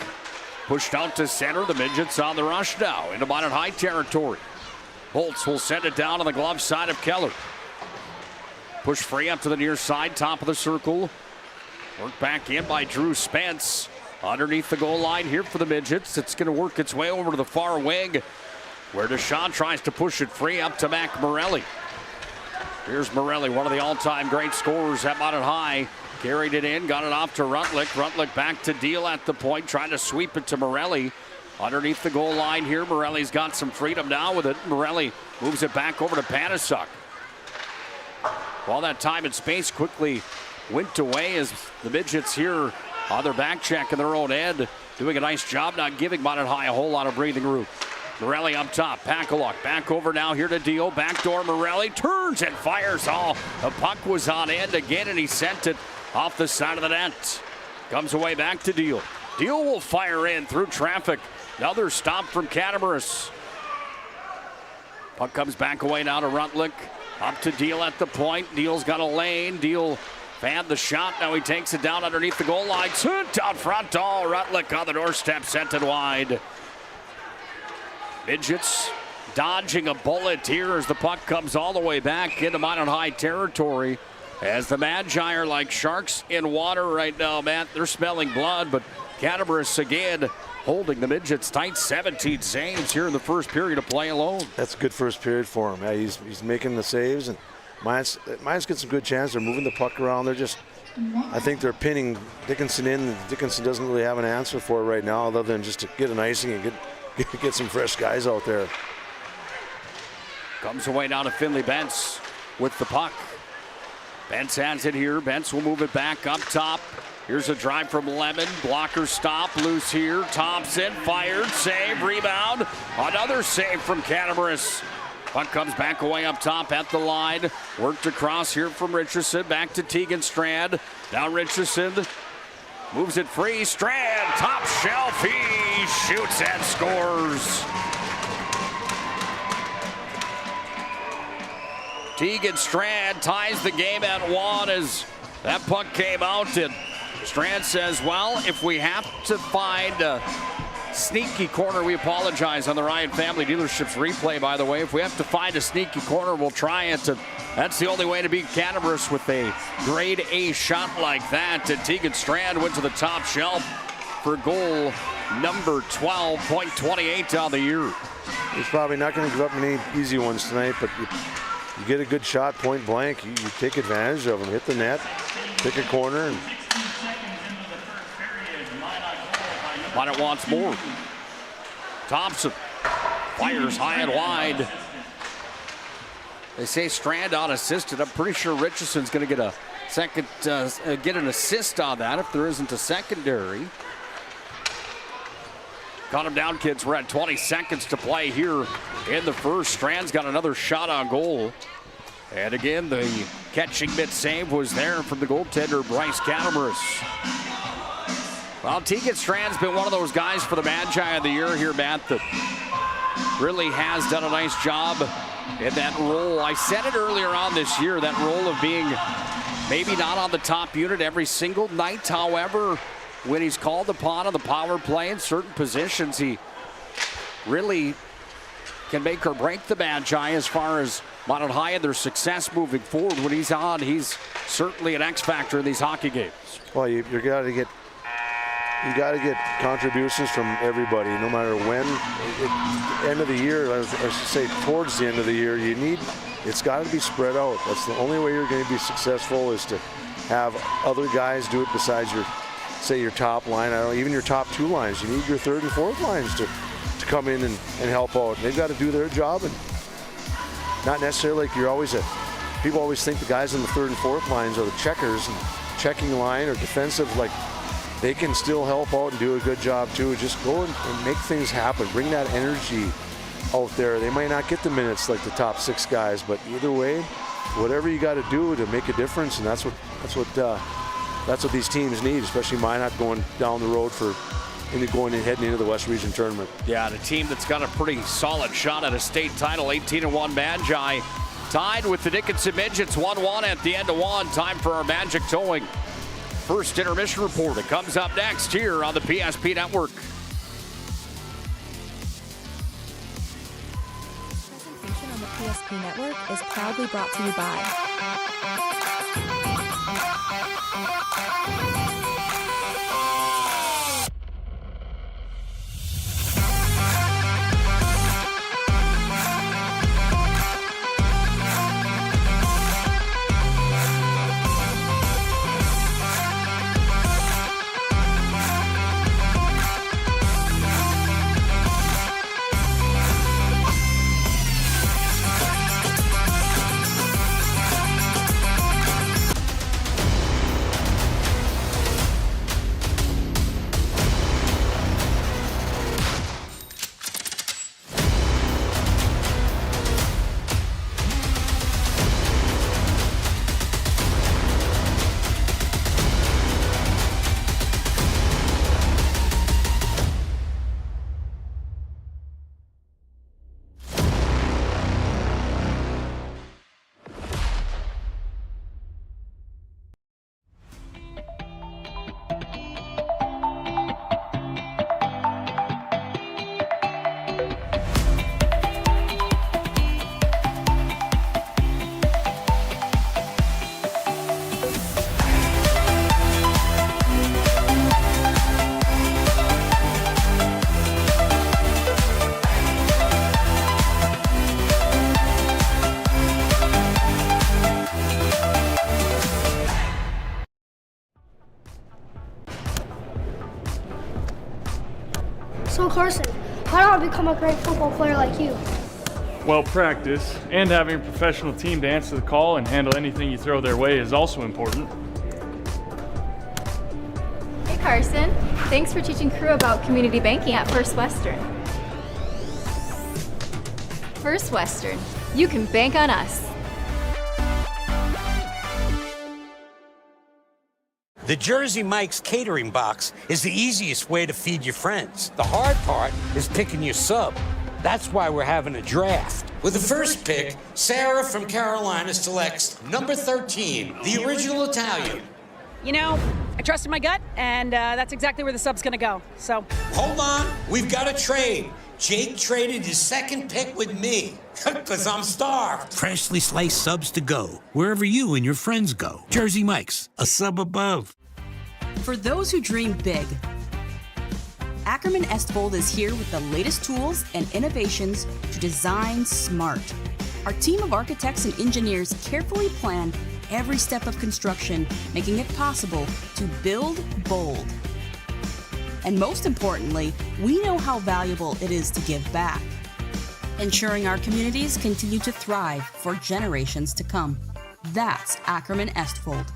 pushed out to center. The midgets on the rush now into Minot High territory. Holtz will send it down on the glove side of Keller. Push free up to the near side, top of the circle. Work back in by Drew Spence. Underneath the goal line here for the midgets. It's going to work its way over to the far wing, where DeShaw tries to push it free up to Mac Morelli. Here's Morelli, one of the all-time great scorers at Minot High. Carried it in, got it off to Rutlick. Rutlick back to Deal at the point, trying to sweep it to Morelli. Underneath the goal line here, Morelli's got some freedom now with it. Morelli moves it back over to Panasuk. All that time and space quickly went away as the midgets here on their back check in their own end, doing a nice job not giving Minot High a whole lot of breathing room. Morelli up top, Pakaluk back over now here to Deal. Backdoor Morelli turns and fires all. The puck was on end again and he sent it off the side of the net. Comes away back to Deal. Deal will fire in through traffic. Another stop from Catamoris. Puck comes back away now to Rutlick. Up to Deal at the point. Deal's got a lane. Deal fanned the shot. Now he takes it down underneath the goal line. Sent out front. Oh, Rutlick on the doorstep. Sent it wide. Midgets dodging a bullet here as the puck comes all the way back into Minot High territory. As the Magi are like sharks in water right now, Matt. They're smelling blood, but Catamoris again holding the midgets tight. 17 saves here in the first period of play alone. That's a good first period for him. Yeah, he's making the saves, and Minot's get some good chances. They're moving the puck around. They're just, I think they're pinning Dickinson in. Dickinson doesn't really have an answer for it right now, other than just to get an icing and get some fresh guys out there. Comes away down to Finley Bentz with the puck. Bentz has it here. Bentz will move it back up top. Here's a drive from Lemon. Blocker stop, loose here. Thompson fired, save, rebound. Another save from Catamoris. Puck comes back away up top at the line. Worked across here from Richardson. Back to Tegan Strand. Now Richardson moves it free. Strand, top shelf. He shoots and scores. Tegan Strand ties the game at 1 as that puck came out. And Strand says, well, if we have to find a sneaky corner, we apologize on the Ryan Family Dealerships replay, by the way. If we have to find a sneaky corner, we'll try it. That's the only way to beat Catamoris with a grade A shot like that. And Tegan Strand went to the top shelf for goal number 12, .28 on the year. He's probably not going to give up any easy ones tonight, but you get a good shot point blank, you take advantage of them. Hit the net, pick a corner. And Minot wants more. Thompson fires high and wide. They say Strand unassisted. I'm pretty sure Richardson's going to get a second, get an assist on that if there isn't a secondary. Got him down, kids. We're at 20 seconds to play here in the first. Strand's got another shot on goal. And again, the catching mid save was there from the goaltender, Bryce Catamoris. Well, Tegan Strand's been one of those guys for the Magi of the year here, Matt, that really has done a nice job in that role. I said it earlier on this year, that role of being maybe not on the top unit every single night. However, when he's called upon on the power play in certain positions, he really can make or break the Magi as far as Minot High and their success moving forward. When he's on, he's certainly an X factor in these hockey games. Well, you got to get contributions from everybody, no matter when. End of the year, I should say towards the end of the year, it's got to be spread out. That's the only way you're going to be successful, is to have other guys do it besides your top line. Even your top 2 lines. You need your 3rd and 4th lines to come in and help out. They've got to do their job, and not necessarily like people always think the guys in the 3rd and 4th lines are the checkers and checking line or defensive. Like, they can still help out and do a good job too. Just go and make things happen. Bring that energy out there. They might not get the minutes like the top 6 guys, but either way, whatever you got to do to make a difference, and that's what these teams need, especially Minot going down the road for heading into the West Region tournament. Yeah, and a team that's got a pretty solid shot at a state title. 18-1 Magi tied with the Dickinson Midgets 1-1 at the end of one. Time for our Magic Towing first intermission report. It comes up next here on the PSP Network. Presentation on the PSP Network is proudly brought to you by So Carson, how do I become a great football player like you? Well, practice and having a professional team to answer the call and handle anything you throw their way is also important. Hey Carson, thanks for teaching crew about community banking at First Western. First Western, you can bank on us. The Jersey Mike's catering box is the easiest way to feed your friends. The hard part is picking your sub. That's why we're having a draft. With the first pick, Sarah from Carolina selects number 13, the original Italian. You know, I trusted my gut, and that's exactly where the sub's gonna go, so. Hold on, we've got a trade. Jake traded his second pick with me, because I'm starved. Freshly sliced subs to go, wherever you and your friends go. Jersey Mike's, a sub above. For those who dream big, Ackerman Estvold is here with the latest tools and innovations to design smart. Our team of architects and engineers carefully plan every step of construction, making it possible to build bold. And most importantly, we know how valuable it is to give back, ensuring our communities continue to thrive for generations to come. That's Ackerman Estvold.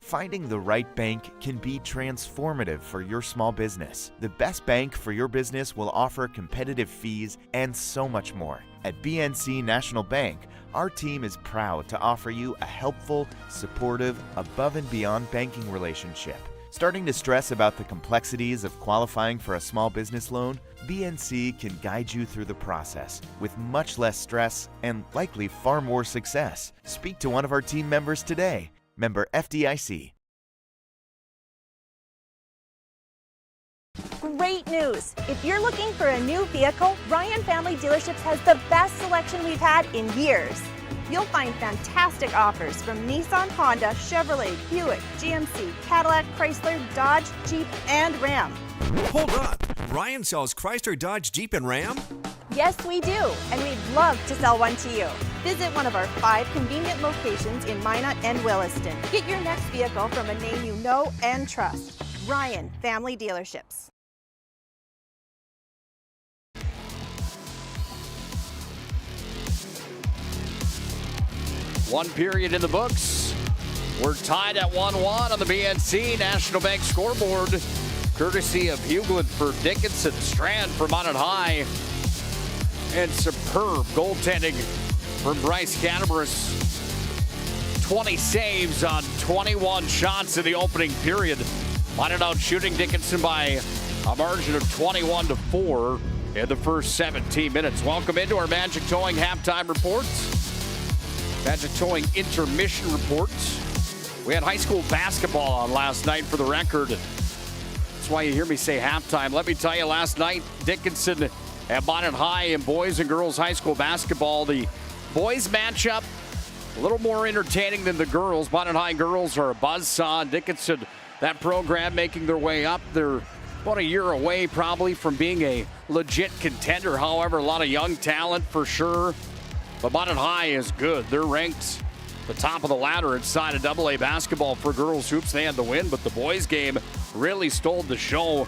Finding the right bank can be transformative for your small business. The best bank for your business will offer competitive fees and so much more. At BNC National Bank, our team is proud to offer you a helpful, supportive, above and beyond banking relationship. Starting to stress about the complexities of qualifying for a small business loan? BNC can guide you through the process with much less stress and likely far more success. Speak to one of our team members today. Member FDIC. Great news! If you're looking for a new vehicle, Ryan Family Dealerships has the best selection we've had in years. You'll find fantastic offers from Nissan, Honda, Chevrolet, Buick, GMC, Cadillac, Chrysler, Dodge, Jeep, and Ram. Hold up! Ryan sells Chrysler, Dodge, Jeep, and Ram? Yes, we do, and we'd love to sell one to you. Visit one of our 5 convenient locations in Minot and Williston. Get your next vehicle from a name you know and trust. Ryan Family Dealerships. One period in the books. We're tied at 1-1 on the BNC National Bank scoreboard, courtesy of Hughlin for Dickinson, Strand for Minot High, and superb goaltending from Bryce Canterbury's 20 saves on 21 shots in the opening period. Minot out shooting Dickinson by a margin of 21-4 in the first 17 minutes. Welcome into our Magic Towing halftime reports. Magic Towing intermission reports. We had high school basketball on last night for the record. That's why you hear me say halftime. Let me tell you, last night, Dickinson at Minot High in boys and girls high school basketball. The boys matchup, a little more entertaining than the girls. Minot High girls are a buzzsaw. Dickinson, that program making their way up. They're about a year away probably from being a legit contender. However, a lot of young talent for sure. But Minot High is good. They're ranked the top of the ladder inside of AA basketball for girls hoops. They had the win, but the boys game really stole the show.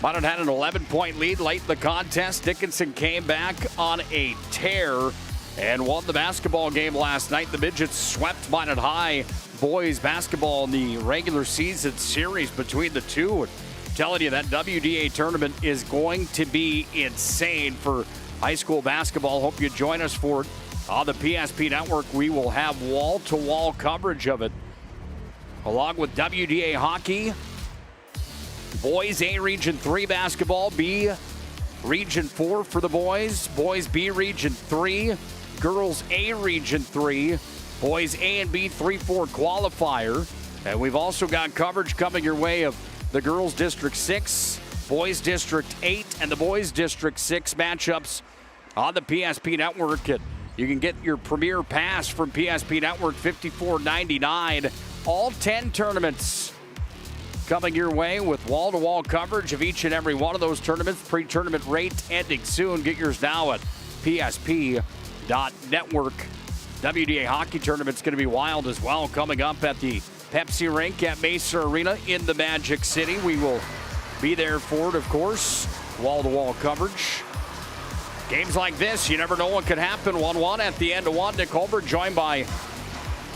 Minot had an 11-point lead late in the contest. Dickinson came back on a tear and won the basketball game last night. The Midgets swept Minot High boys basketball in the regular season series between the two. I'm telling you, that WDA tournament is going to be insane for high school basketball. Hope you join us for it. On the PSP Network, we will have wall-to-wall coverage of it, along with WDA hockey, boys A Region 3 basketball, B Region 4 for the boys, boys B Region 3, girls A Region 3, boys A and B 3-4 qualifier. And we've also got coverage coming your way of the girls District 6, boys District 8, and the boys District 6 matchups on the PSP Network. You can get your premier pass from PSP Network, $54.99. All 10 tournaments coming your way with wall-to-wall coverage of each and every one of those tournaments. Pre-tournament rate ending soon. Get yours now at psp.network. WDA hockey tournament's going to be wild as well, coming up at the Pepsi Rink at Mesa Arena in the Magic City. We will be there for it, of course. Wall-to-wall coverage. Games like this, you never know what could happen. 1-1 at the end of one. Nick HULBERG joined by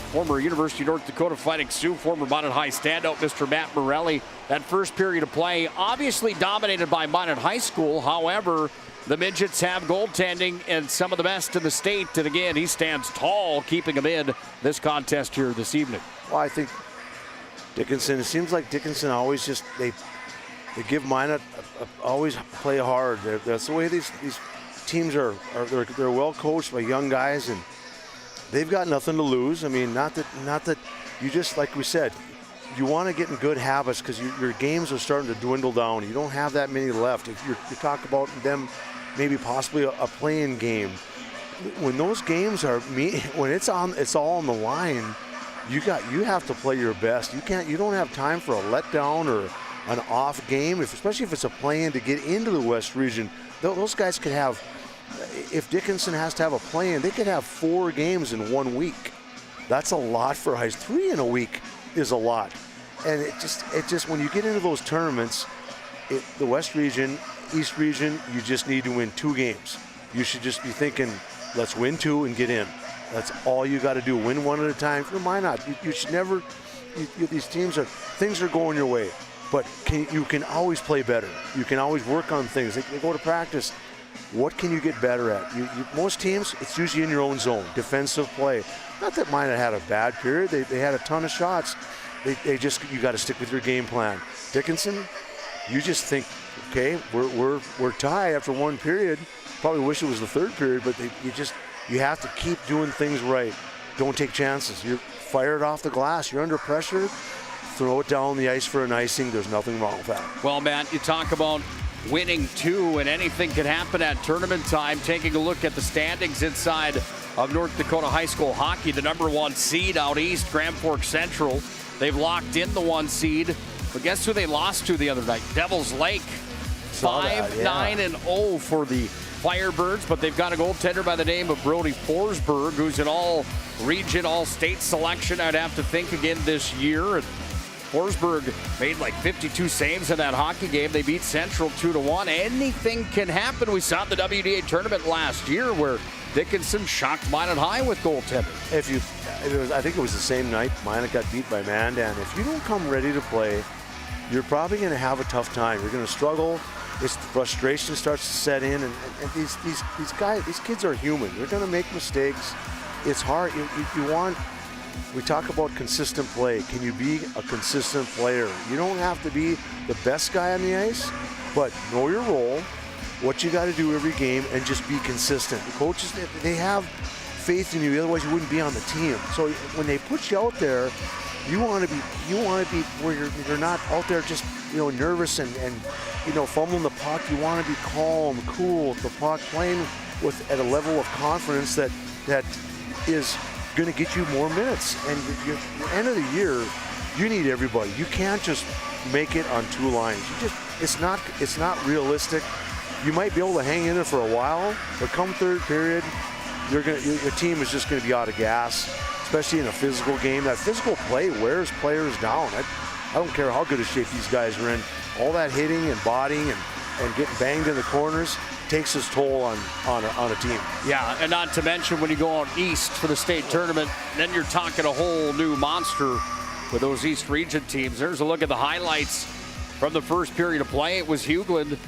former University of North Dakota Fighting Sioux, former Minot High standout, Mr. Matt Morelli. That first period of play obviously dominated by Minot High School. However, the Midgets have goaltending and some of the best in the state. And again, he stands tall, keeping them in this contest here this evening. Well, I think Dickinson, it seems like Dickinson always just, they give Minot always play hard. That's the way these teams are they're well coached by young guys, and they've got nothing to lose. I mean, not that you just, like we said, you want to get in good habits because your games are starting to dwindle down. You don't have that many left. If you talk about them maybe possibly a playing game, when those games are when it's all on the line, you have to play your best. You don't have time for a letdown or an off game, especially if it's a play-in to get into the West Region. Those guys could have, if Dickinson has to have a play-in, they could have 4 games in 1 week. That's a lot for high school. 3 in a week is a lot. And it just when you get into those tournaments, the West Region, East Region, you just need to win 2 games. You should just be thinking, let's win 2 and get in. That's all you got to do. Win 1 at a time. Why not? You should never. These teams things are going your way, but you can always play better. You can always work on things. They go to practice. What can you get better at? Most teams, it's usually in your own zone, defensive play. Not that Minot had a bad period. They had a ton of shots. You got to stick with your game plan. Dickinson, you just think, okay, we're tied after 1 period. Probably wish it was the 3rd period, but you have to keep doing things right. Don't take chances. You're fired off the glass. You're under pressure. Throw it down the ice for an icing. There's nothing wrong with that. Well, Matt, you talk about winning 2 and anything could happen at tournament time. Taking a look at the standings inside of North Dakota high school hockey, the number 1 seed out east, Grand Forks Central. They've locked in the 1 seed. But guess who they lost to the other night? Devils Lake. 5-9-0 for the Firebirds, but they've got a goaltender by the name of Brody Forsberg, who's an all-region, all-state selection, I'd have to think, again this year. And Forsberg made like 52 saves in that hockey game. They beat Central 2-1. Anything can happen. We saw the WDA tournament last year where Dickinson shocked Minot High with goaltending. I think it was the same night Minot got beat by Mandan. If you don't come ready to play, you're probably going to have a tough time. You're going to struggle. Frustration starts to set in, and these kids are human. They're going to make mistakes. It's hard. We talk about consistent play. Can you be a consistent player? You don't have to be the best guy on the ice, but know your role, what you got to do every game, and just be consistent. The coaches, they have faith in you, otherwise you wouldn't be on the team. So when they put you out there, you want to be where you're not out there just nervous and fumbling the puck. You want to be calm, cool with the puck, playing at a level of confidence that is going to get you more minutes. And at the end of the year, you need everybody. You can't just make it on two lines. It's not realistic. You might be able to hang in there for a while, but come third period, your team is just going to be out of gas, especially in a physical game. That physical play wears players down. I don't care how good a shape these guys are in. All that hitting and bodying and getting banged in the corners takes its toll on a team. Yeah, and not to mention when you go out east for the state tournament, then you're talking a whole new monster with those East Region teams. There's a look at the highlights from the first period of play. It was Hugland.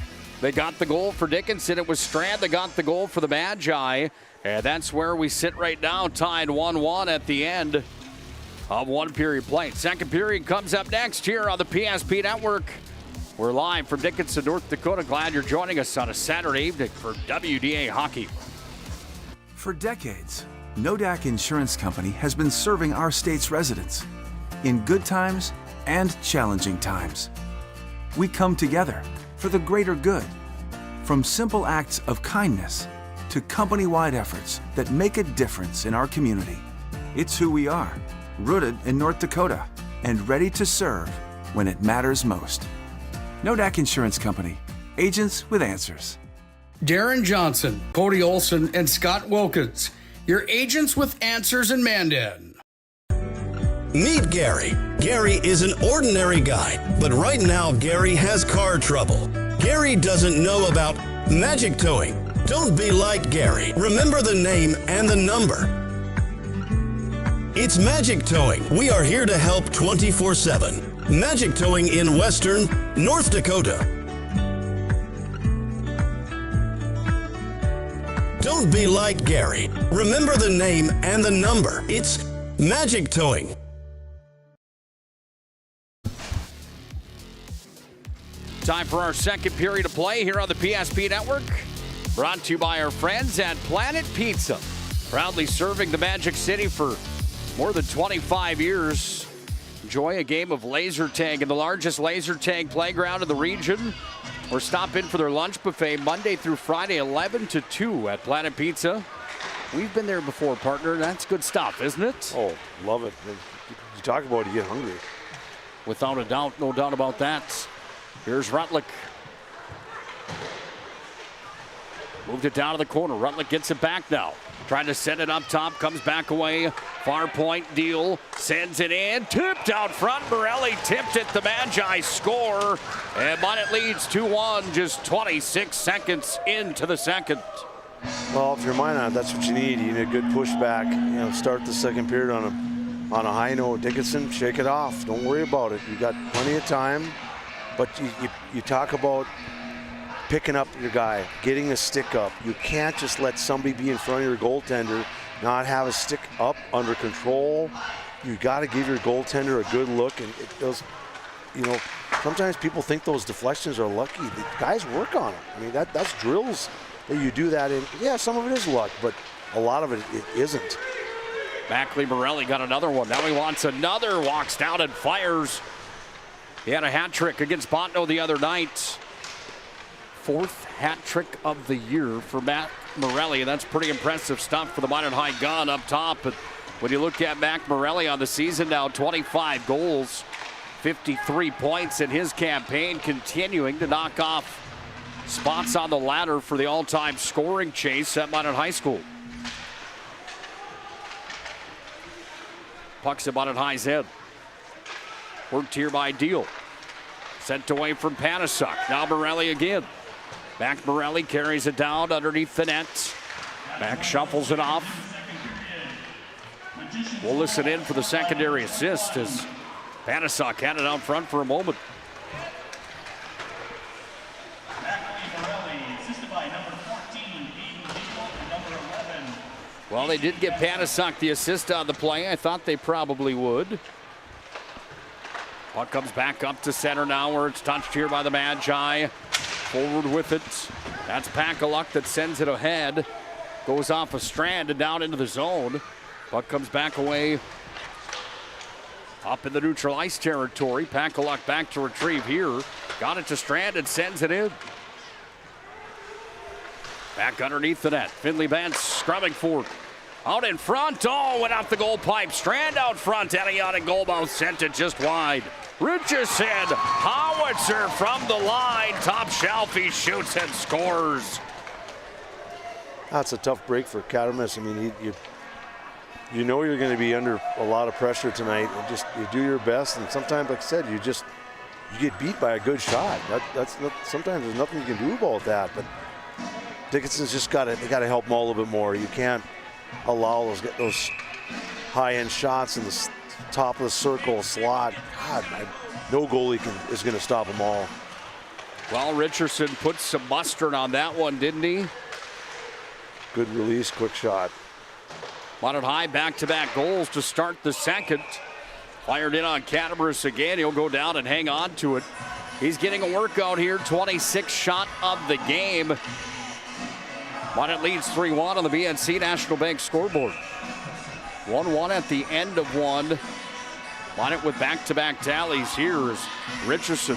They got the goal for Dickinson. It was Strand that got the goal for the Magi. And that's where we sit right now, tied 1-1 at the end of one period play. Second period comes up next here on the PSP Network. We're live from Dickinson, North Dakota. Glad you're joining us on a Saturday evening for WDA hockey. For decades, Nodak Insurance Company has been serving our state's residents in good times and challenging times. We come together for the greater good, from simple acts of kindness to company-wide efforts that make a difference in our community. It's who we are, rooted in North Dakota and ready to serve when it matters most. Nodak Insurance Company, agents with answers. Darren Johnson, Cody Olson, and Scott Wilkins, your agents with answers in Mandan. Meet Gary. Gary is an ordinary guy, but right now Gary has car trouble. Gary doesn't know about magic towing. Don't be like Gary. Remember the name and the number. It's Magic Towing. We are here to help 24/7. Magic Towing in Western North Dakota. Don't be like Gary. Remember the name and the number. It's Magic Towing. Time for our second period of play here on the PSP Network. Brought to you by our friends at Planet Pizza. Proudly serving the Magic City for more than 25 years. Enjoy a game of laser tag in the largest laser tag playground in the region, or stop in for their lunch buffet Monday through Friday, 11 to 2 at Planet Pizza. We've been there before, partner. That's good stuff, isn't it? Oh, love it. You talk about it, you get hungry. Without a doubt, no doubt about that. Here's Rutlick. Moved it down to the corner. Rutlick gets it back now. Trying to set it up top, comes back away. Far point deal, sends it in. Tipped out front. Morelli tipped it. The Magi score. And Minot leads 2-1, just 26 seconds into the second. Well, if you're Minot, that's what you need. You need a good pushback. Start the second period on a high note. Dickinson, shake it off. Don't worry about it. You got plenty of time. But you talk about picking up your guy, getting a stick up. You can't just let somebody be in front of your goaltender, not have a stick up under control. You got to give your goaltender a good look. And it does, sometimes people think those deflections are lucky. The guys work on them. I mean, that's drills that you do that in. Yeah, some of it is luck, but a lot of it isn't. Mackley Morelli got another one. Now he wants another, walks down and fires. He had a hat trick against Botno the other night. Fourth hat trick of the year for Matt Morelli, and that's pretty impressive stuff for the Minot High gun up top. But when you look at Mac Morelli on the season now, 25 goals, 53 points in his campaign, continuing to knock off spots on the ladder for the all-time scoring chase at Minot High School. Puck's at Minot High's head. Worked here by Deal. Sent away from Panasuk. Now Morelli again. Back Morelli carries it down underneath the net. Back shuffles it off. We'll listen in for the secondary assist as Panasuk had it out front for a moment. Well, they did get Panasuk the assist on the play. I thought they probably would. Puck comes back up to center now where it's touched here by the Magi. Forward with it. That's Pakaluk that sends it ahead. Goes off a Strand and down into the zone. Puck comes back away up in the neutral ice territory. Pakaluk back to retrieve here. Got it to Strand and sends it in. Back underneath the net. Finley Bance scrubbing for it. Out in front. Oh, went off the goal pipe. Strand out front. Eliot goalmouth sent it just wide. Richardson, howitzer from the line. Top shelf, he shoots and scores. That's a tough break for Katamis. I mean, you know you're going to be under a lot of pressure tonight. And just you do your best, and sometimes, like I said, you get beat by a good shot. That's not, sometimes there's nothing you can do about that. But Dickinson's just got to help him all a little bit more. You can't allow those high-end shots in the top of the circle slot. God, no goalie is going to stop them all. Well, Richardson put some mustard on that one, didn't he? Good release, quick shot. Minot High back-to-back goals to start the second. Fired in on Catamarus again. He'll go down and hang on to it. He's getting a workout here. 26th shot of the game. Minot leads 3-1 on the BNC National Bank scoreboard. 1-1 at the end of one. Minot with back-to-back tallies here as Richardson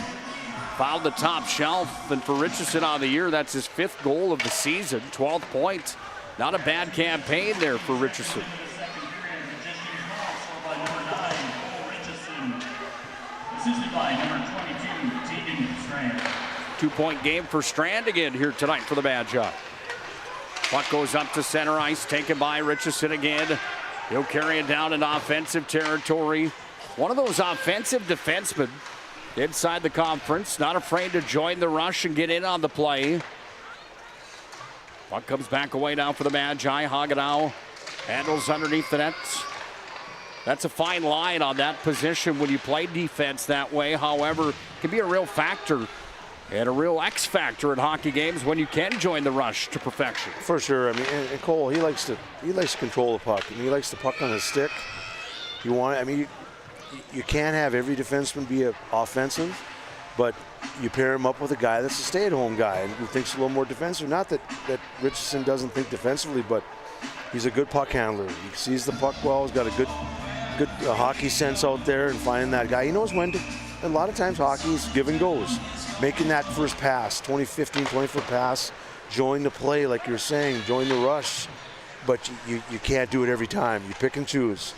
fouled the top shelf. And for Richardson on the year, that's his 5th goal of the season. 12th point. Not a bad campaign there for Richardson. Assisted by number 22, Tegan Strand. 2-point game for Strand again here tonight for the Magi. Puck goes up to center ice, taken by Richardson again. He'll carry it down in offensive territory. One of those offensive defensemen inside the conference, not afraid to join the rush and get in on the play. Puck comes back away now for the Magi. Hagenow handles underneath the net. That's a fine line on that position when you play defense that way. However, it can be a real factor and a real X factor in hockey games when you can join the rush to perfection. For sure. I mean, and Cole, he likes to control the puck. I mean, he likes the puck on his stick. You can't have every defenseman be offensive, but you pair him up with a guy that's a stay-at-home guy and who thinks a little more defensive. Not that Richardson doesn't think defensively, but he's a good puck handler. He sees the puck well. He's got a good hockey sense out there and finding that guy. He knows when to. A lot of times hockey is give and goes. Making that first pass, 20-15, 20-foot pass, join the play like you're saying, join the rush. But you can't do it every time. You pick and choose.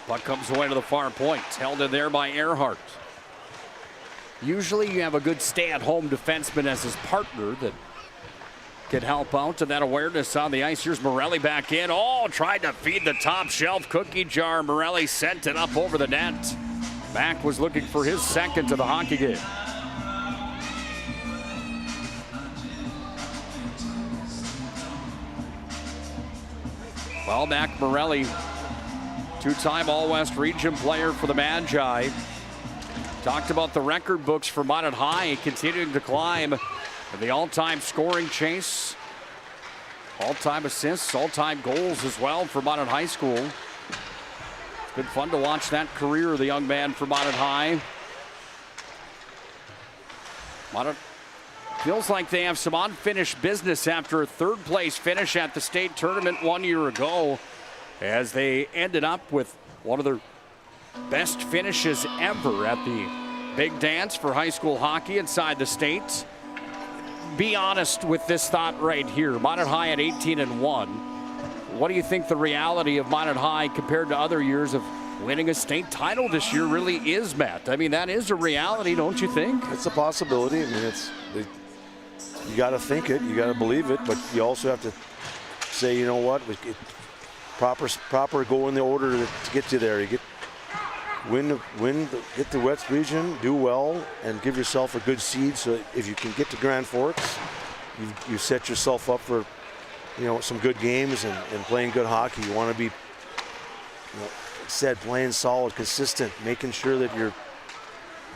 Puck comes away to the far point. Held in there by Earhart. Usually you have a good stay-at-home defenseman as his partner that can help out to that awareness on the ice. Here's Morelli back in. Oh, tried to feed the top shelf cookie jar. Morelli sent it up over the net. Mack was looking for his second of the hockey game. Well, Mac Morelli, two-time All-West Region player for the Magi. Talked about the record books for Minot High continuing to climb in the all-time scoring chase. All-time assists, all-time goals as well for Minot High School. It's been fun to watch that career of the young man for Minot High. Minot feels like they have some unfinished business after a third-place finish at the state tournament 1 year ago, as they ended up with one of their best finishes ever at the big dance for high school hockey inside the state. Be honest with this thought right here. Minot High at 18-1. What do you think the reality of Minot High compared to other years of winning a state title this year really is, Matt? I mean, that is a reality, don't you think? It's a possibility. I mean, you got to think it, you got to believe it, but you also have to say, you know what, proper go in the order to get you there. You get get the West region, do well, and give yourself a good seed. So if you can get to Grand Forks, you set yourself up for, some good games and playing good hockey. You want to be, playing solid, consistent, making sure that you're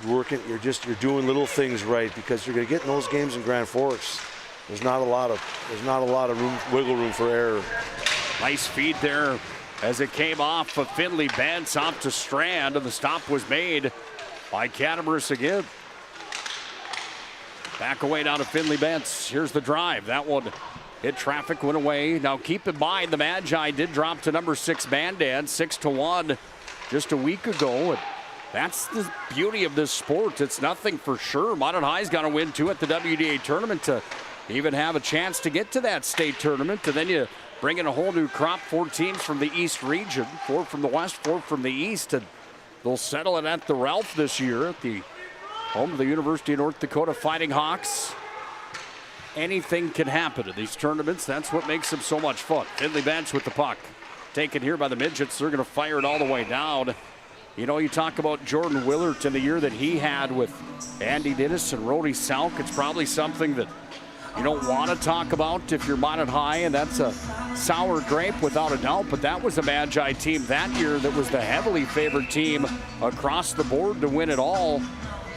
working. You're doing little things right, because you're going to get in those games in Grand Forks. There's not a lot of wiggle room for error. Nice feed there as it came off of Finley Bentz off to Strand, and the stop was made by Catamarus again. Back away down to Finley Bentz. Here's the drive. That one hit traffic, went away. Now keep in mind the Magi did drop to number 6 Mandan, 6-1 just a week ago. And that's the beauty of this sport. It's nothing for sure. Minot High's got to win 2 at the WDA tournament to even have a chance to get to that state tournament. And then you bring in a whole new crop, 4 teams from the East region, 4 from the West, 4 from the East. And they'll settle it at the Ralph this year at the home of the University of North Dakota Fighting Hawks. Anything can happen in these tournaments. That's what makes them so much fun. Finley Bentz with the puck. Taken here by the Midgets. They're going to fire it all the way down. You talk about Jordan Willert in the year that he had with Andy Dittis and Rody Salk. It's probably something that you don't want to talk about if you're Minot High, and that's a sour grape without a doubt. But that was a Magi team that year that was the heavily favored team across the board to win it all.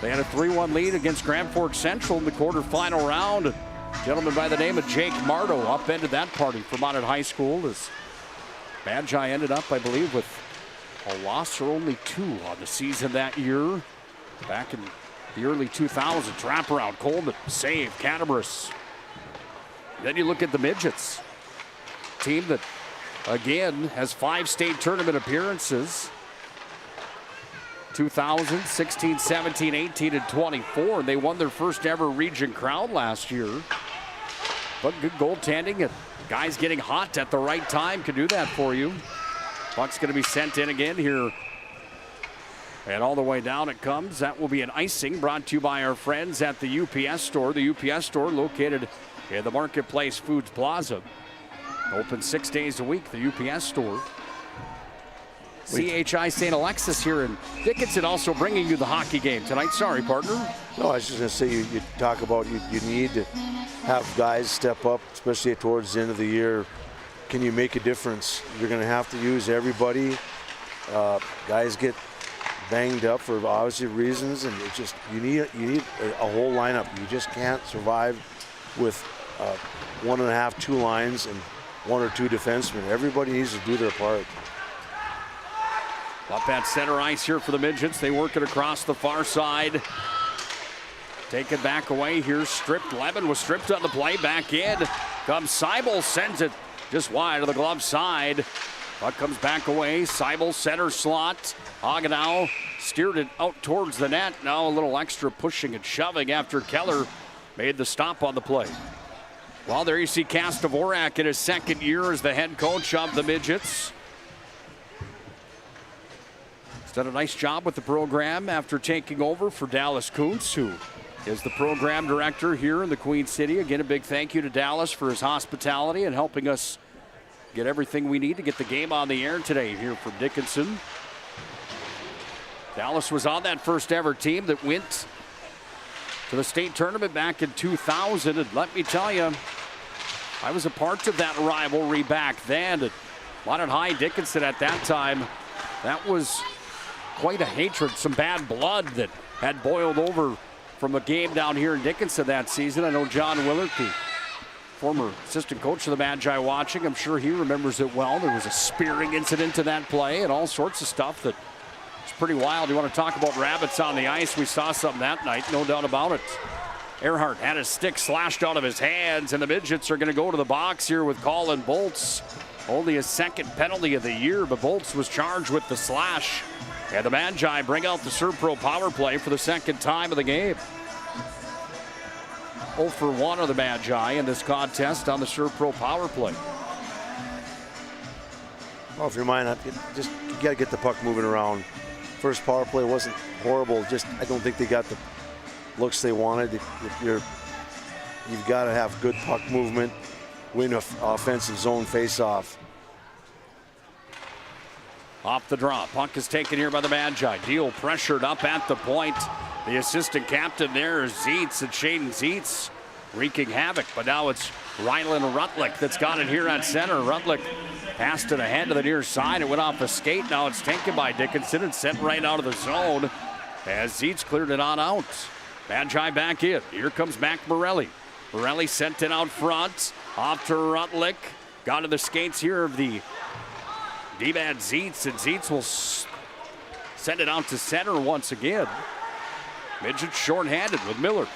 They had a 3-1 lead against Grand Forks Central in the quarterfinal round. A gentleman by the name of Jake Mardo upended that party for Minot High School as Magi ended up, I believe, with a loss or only 2 on the season that year. Back in the early 2000s, wraparound, Coleman, save, Catamarus. Then you look at the Midgets. Team that, again, has 5 state tournament appearances. 2000, 16, 17, 18, and 24. They won their first ever region crown last year. But good goaltending and guys getting hot at the right time can do that for you. Puck's going to be sent in again here. And all the way down it comes. That will be an icing brought to you by our friends at the UPS store. The UPS store located in the Marketplace Foods Plaza. Open 6 days a week, the UPS store. CHI St. Alexis here in Dickinson also bringing you the hockey game tonight. Sorry, partner. No, I was just going to say, you talk about you need to have guys step up, especially towards the end of the year. Can you make a difference? You're going to have to use everybody. Guys get banged up for obvious reasons, and it just you need a whole lineup. You just can't survive with 1.5, 2 lines and 1 or 2 defensemen. Everybody needs to do their part. Up at center ice here for the Midgets. They work it across the far side. Take it back away here. Stripped. Levin was stripped on the play. Back in. Comes Seibel. Sends it just wide of the glove side. Puck comes back away. Seibel center slot. Hagenow steered it out towards the net. Now a little extra pushing and shoving after Keller made the stop on the play. Well, there you see Cass Dvorak in his 2nd year as the head coach of the Midgets. Done a nice job with the program after taking over for Dallas Kuntz, who is the program director here in the Queen City. Again, a big thank you to Dallas for his hospitality and helping us get everything we need to get the game on the air today here from Dickinson. Dallas was on that first ever team that went to the state tournament back in 2000. And let me tell you, I was a part of that rivalry back then. Minot High Dickinson at that time, that was quite a hatred, some bad blood that had boiled over from a game down here in Dickinson that season. I know John Willert, the former assistant coach of the Magi, watching. I'm sure he remembers it well. There was a spearing incident to that play and all sorts of stuff that is pretty wild. You want to talk about rabbits on the ice? We saw something that night, no doubt about it. Earhart had his stick slashed out of his hands, and the Midgets are going to go to the box here with Colin Bolts. Only his 2nd penalty of the year, but Bolts was charged with the slash. And the Magi bring out the Serpro power play for the 2nd time of the game. 0 for 1 of the Magi in this contest on the Serpro power play. Well, if you're Minot, you got to get the puck moving around. First power play wasn't horrible. Just I don't think they got the looks they wanted. you've got to have good puck movement, win an offensive zone face-off. Off the draw. Puck is taken here by the Magi. Deal pressured up at the point. The assistant captain there is Zietz, and Shaden Zietz wreaking havoc. But now it's Rylan Rutlick that's got it here at center. Rutlick passed it ahead to the near side. It went off a skate. Now it's taken by Dickinson and sent right out of the zone as Zietz cleared it on out. Magi back in. Here comes Mac Morelli. Morelli sent it out front. Off to Rutlick. Got to the skates here of the D-man Zietz, and Zietz will send it out to center once again. Midget shorthanded with Miller.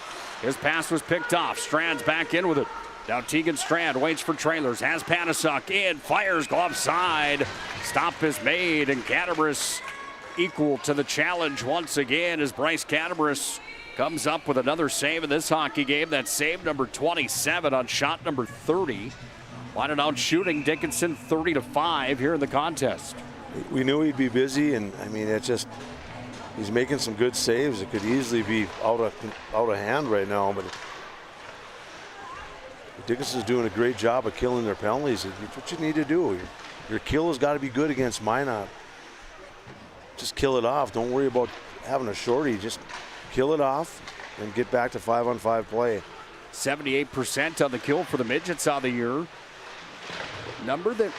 His pass was picked off. Strand's back in with it. Now Tegan Strand waits for trailers. Has Panasuk in. Fires glove side. Stop is made, and Catabaris equal to the challenge once again as Bryce Catabaris comes up with another save in this hockey game. That's save number 27 on shot number 30. Wanted out shooting Dickinson 30-5 here in the contest. We knew he'd be busy, and I mean, it's just, he's making some good saves. It could easily be out of hand right now, but Dickinson's doing a great job of killing their penalties. It's what you need to do. Your kill has got to be good against Minot. Just kill it off. Don't worry about having a shorty. Just kill it off and get back to 5-on-5 play. 78% on the kill for the Midgets on the year. Number that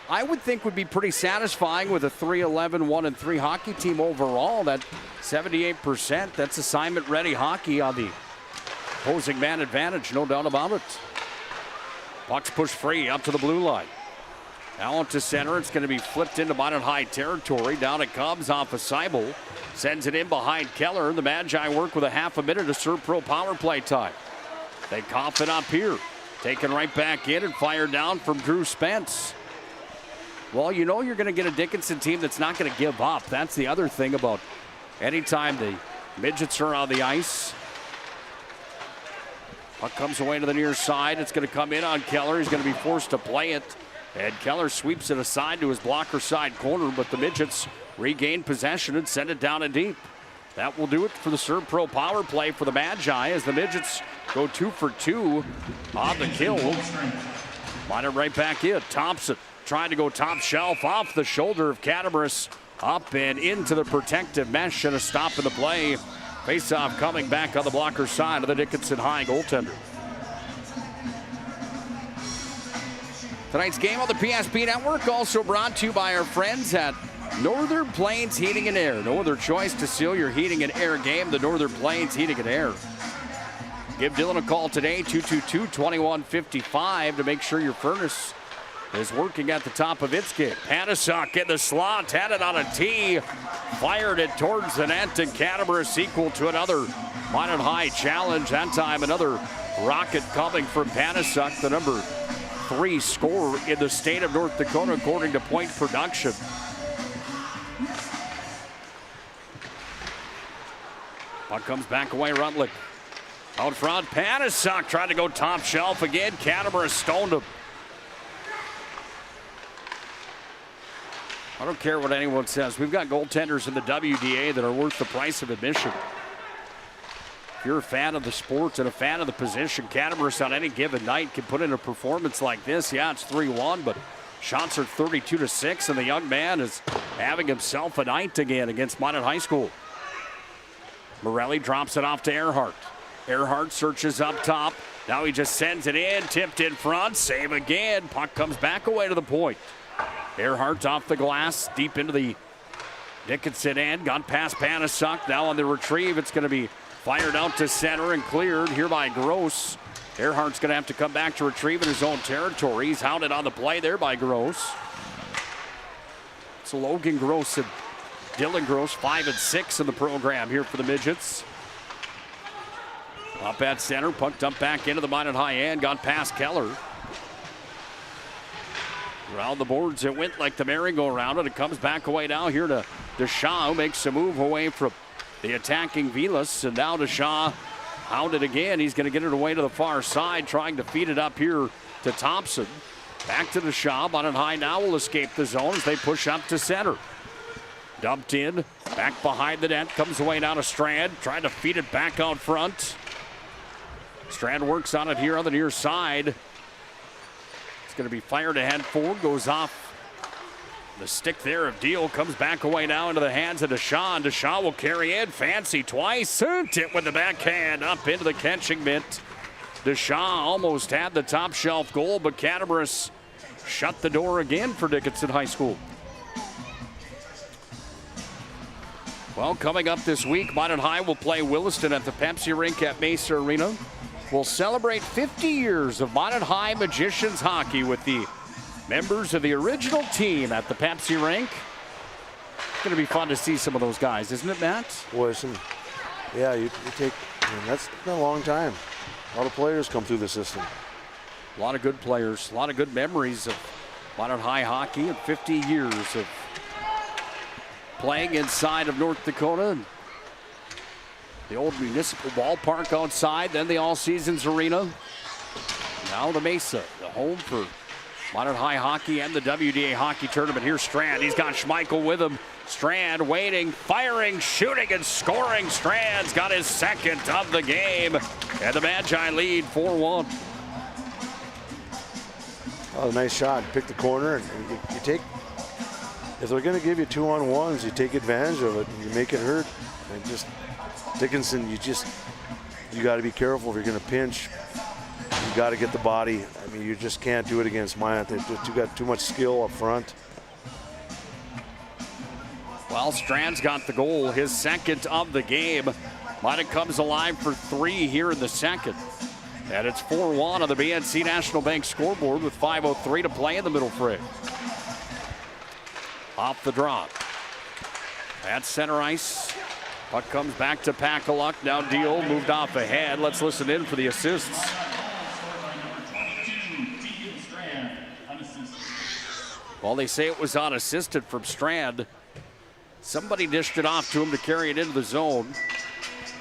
I would think would be pretty satisfying with a 3-11, 1-3 hockey team overall. That 78%, that's assignment ready hockey on the opposing man advantage, no doubt about it. Puck's pushed free up to the blue line. Now to center, it's going to be flipped into Minot High territory. Down it comes off of Seibel. Sends it in behind Keller. The Magi work with a half a minute of Serve Pro power play time. They cough it up here. Taken right back in and fired down from Drew Spence. Well, you know you're going to get a Dickinson team that's not going to give up. That's the other thing about anytime the Midgets are on the ice. Puck comes away to the near side. It's going to come in on Keller. He's going to be forced to play it. And Keller sweeps it aside to his blocker side corner, but the Midgets regain possession and send it down and deep. That will do it for the Serve Pro power play for the Magi as the Midgets go 2 for 2 on the kill. Minot right back in. Thompson trying to go top shelf off the shoulder of Catabaris. Up and into the protective mesh and a stop in the play. Face-off coming back on the blocker side of the Dickinson High goaltender. Tonight's game on the PSP Network also brought to you by our friends at Northern Plains Heating and Air. No other choice to seal your heating and air game than Northern Plains Heating and Air. Give Dylan a call today, 222-2155, to make sure your furnace is working at the top of its game. Panasuk in the slot, had it on a tee, fired it towards the net, and Catabaris equal to another Minot High challenge. That time another rocket coming from Panasuk, the number 3 scorer in the state of North Dakota according to point production. Puck comes back away, Rutlick. Out front, Panasuk trying to go top shelf again. Catabaris stoned him. I don't care what anyone says. We've got goaltenders in the WDA that are worth the price of admission. If you're a fan of the sport and a fan of the position, Catabaris on any given night can put in a performance like this. Yeah, it's 3-1, but shots are 32-6, and the young man is having himself a night again against Minot High School. Morelli drops it off to Earhart. Earhart searches up top. Now he just sends it in, tipped in front, save again. Puck comes back away to the point. Earhart off the glass, deep into the Dickinson end. Got past Panasuk. Now on the retrieve, it's going to be fired out to center and cleared here by Gross. Earhart's going to have to come back to retrieve in his own territory. He's hounded on the play there by Gross. It's Logan Gross and Dylan Gross, 5 and 6 in the program here for the Midgets. Up at center, puck dumped back into the Minot High end, got past Keller. Around the boards it went like the merry-go-round, and it comes back away now here to Deshaw, who makes a move away from the attacking Vilas, and now Deshaw hounded again. He's going to get it away to the far side, trying to feed it up here to Thompson. Back to Deshaw. Minot High now will escape the zone as they push up to center. Dumped in, back behind the net, comes away now to Strand, trying to feed it back out front. Strand works on it here on the near side. It's going to be fired ahead forward, goes off the stick there of Deal, comes back away now into the hands of Deshawn. Deshawn will carry in, fancy twice, sent it with the backhand up into the catching mitt. Deshawn almost had the top shelf goal, but Catabrus shut the door again for Dickinson High School. Well, coming up this week, Minot High will play Williston at the Pepsi Rink at Mesa Arena. We'll celebrate 50 years of Minot High Magicians hockey with the members of the original team at the Pepsi Rink. It's going to be fun to see some of those guys, isn't it, Matt? Boy, yeah, you take, that's been a long time. A lot of players come through the system. A lot of good players, a lot of good memories of Minot High hockey and 50 years of playing inside of North Dakota. The old municipal ballpark outside, then the All Seasons Arena. Now the Mesa, the home for Minot High hockey and the WDA hockey tournament. Here's Strand. He's got Schmeichel with him. Strand waiting, firing, shooting, and scoring. Strand's got his second of the game. And the Magi lead 4-1. Oh, nice shot. Pick the corner. And you take, if they're going to give you 2-on-1s, you take advantage of it and you make it hurt. And just, Dickinson, you got to be careful if you're going to pinch. You got to get the body. I mean, you just can't do it against Minot. They've got too much skill up front. Well, Strand's got the goal, his second of the game. Minot comes alive for 3 here in the second. And it's 4-1 on the BNC National Bank scoreboard with 5:03 to play in the middle fray. Off the drop. At center ice. Puck comes back to Pakaluk. Now Deal moved off ahead. Let's listen in for the assists. Well, they say it was unassisted from Strand. Somebody dished it off to him to carry it into the zone.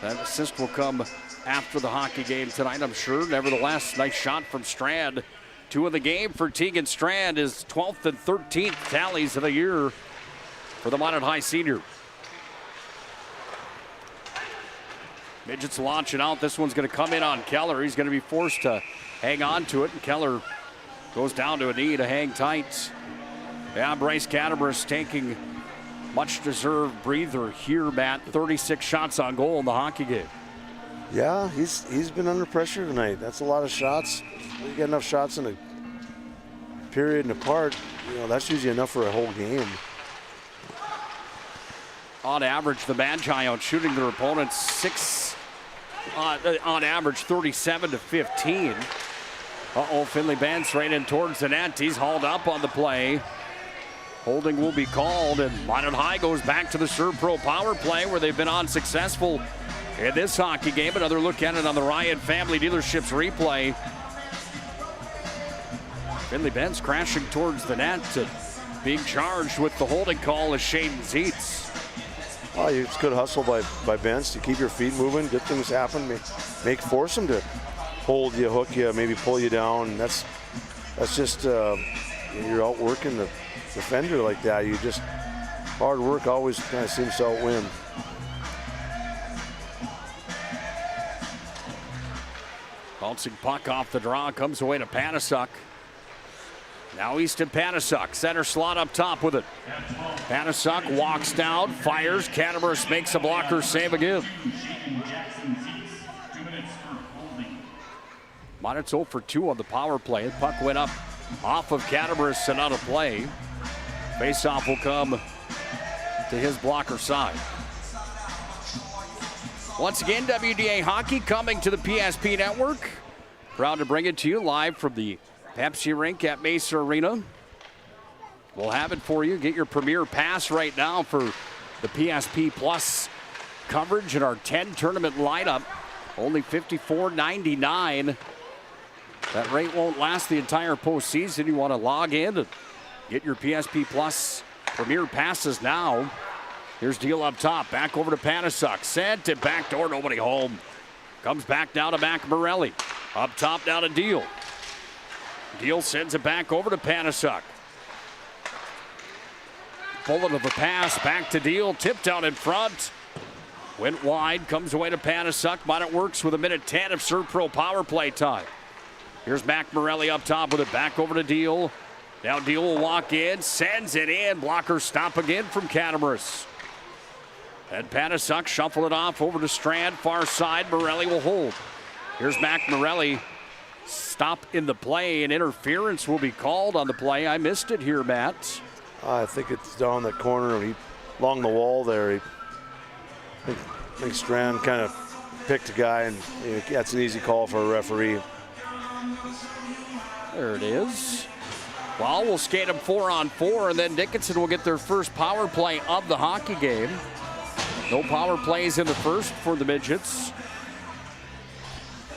That assist will come after the hockey game tonight, I'm sure. Nevertheless, nice shot from Strand. 2 of the game for Tegan Strand, his 12th and 13th tallies of the year for the Minot High senior. Midgets launching out. This one's going to come in on Keller. He's going to be forced to hang on to it, and Keller goes down to a knee to hang tight. Yeah, Bryce Catabrus taking much-deserved breather here, Matt. 36 shots on goal in the hockey game. Yeah, he's been under pressure tonight. That's a lot of shots. You get enough shots in a period and a part, that's usually enough for a whole game. On average, the Magi out shooting their opponents on average 37 to 15. Finley Bentz right in towards the net. He's hauled up on the play. Holding will be called, and Minot High goes back to the ServPro power play where they've been unsuccessful in this hockey game. Another look at it on the Ryan Family Dealerships replay. Finley Bentz crashing towards the net, being charged with the holding call is Shaden Zietz. Oh, it's good hustle by Bentz to keep your feet moving, get things happen, force them to hold you, hook you, maybe pull you down. That's just you're outworking the defender like that. You just, hard work always kind of seems to outwin. Bouncing puck off the draw, comes away to Panasuk. Now Easton Panasuk, center slot up top with it. Panasuk walks down, fires. Catabrus makes a blocker save again. Minot's 0 for 2 on the power play. The puck went up off of Catabrus and out of play. Faceoff will come to his blocker side. Once again, WDA hockey coming to the PSP network. Proud to bring it to you live from the Pepsi Rink at Mesa Arena. We'll have it for you. Get your premier pass right now for the PSP Plus coverage in our 10 tournament lineup. Only $54.99. That rate won't last the entire postseason. You want to log in and get your PSP Plus premier passes now. Here's Deal up top. Back over to Panasuk. Sent it back door. Nobody home. Comes back down to Mac Morelli. Up top down to Deal. Deal sends it back over to Panasuk. Bullet of a pass back to Deal. Tipped out in front. Went wide, comes away to Panasuk. Minot works with 1:10 of Serve Pro power play time. Here's Mac Morelli up top with it. Back over to Deal. Now Deal will walk in, sends it in. Blocker stop again from Catamarus. And Panasuk shuffle it off over to Strand, far side. Morelli will hold. Here's Mac Morelli. Stop in the play, and interference will be called on the play. I missed it here, Matt. I think it's down the corner. Along the wall there. I think Strand kind of picked a guy, and that's an easy call for a referee. There it is. Well, we'll skate them 4-on-4, and then Dickinson will get their first power play of the hockey game. No power plays in the first for the Midgets.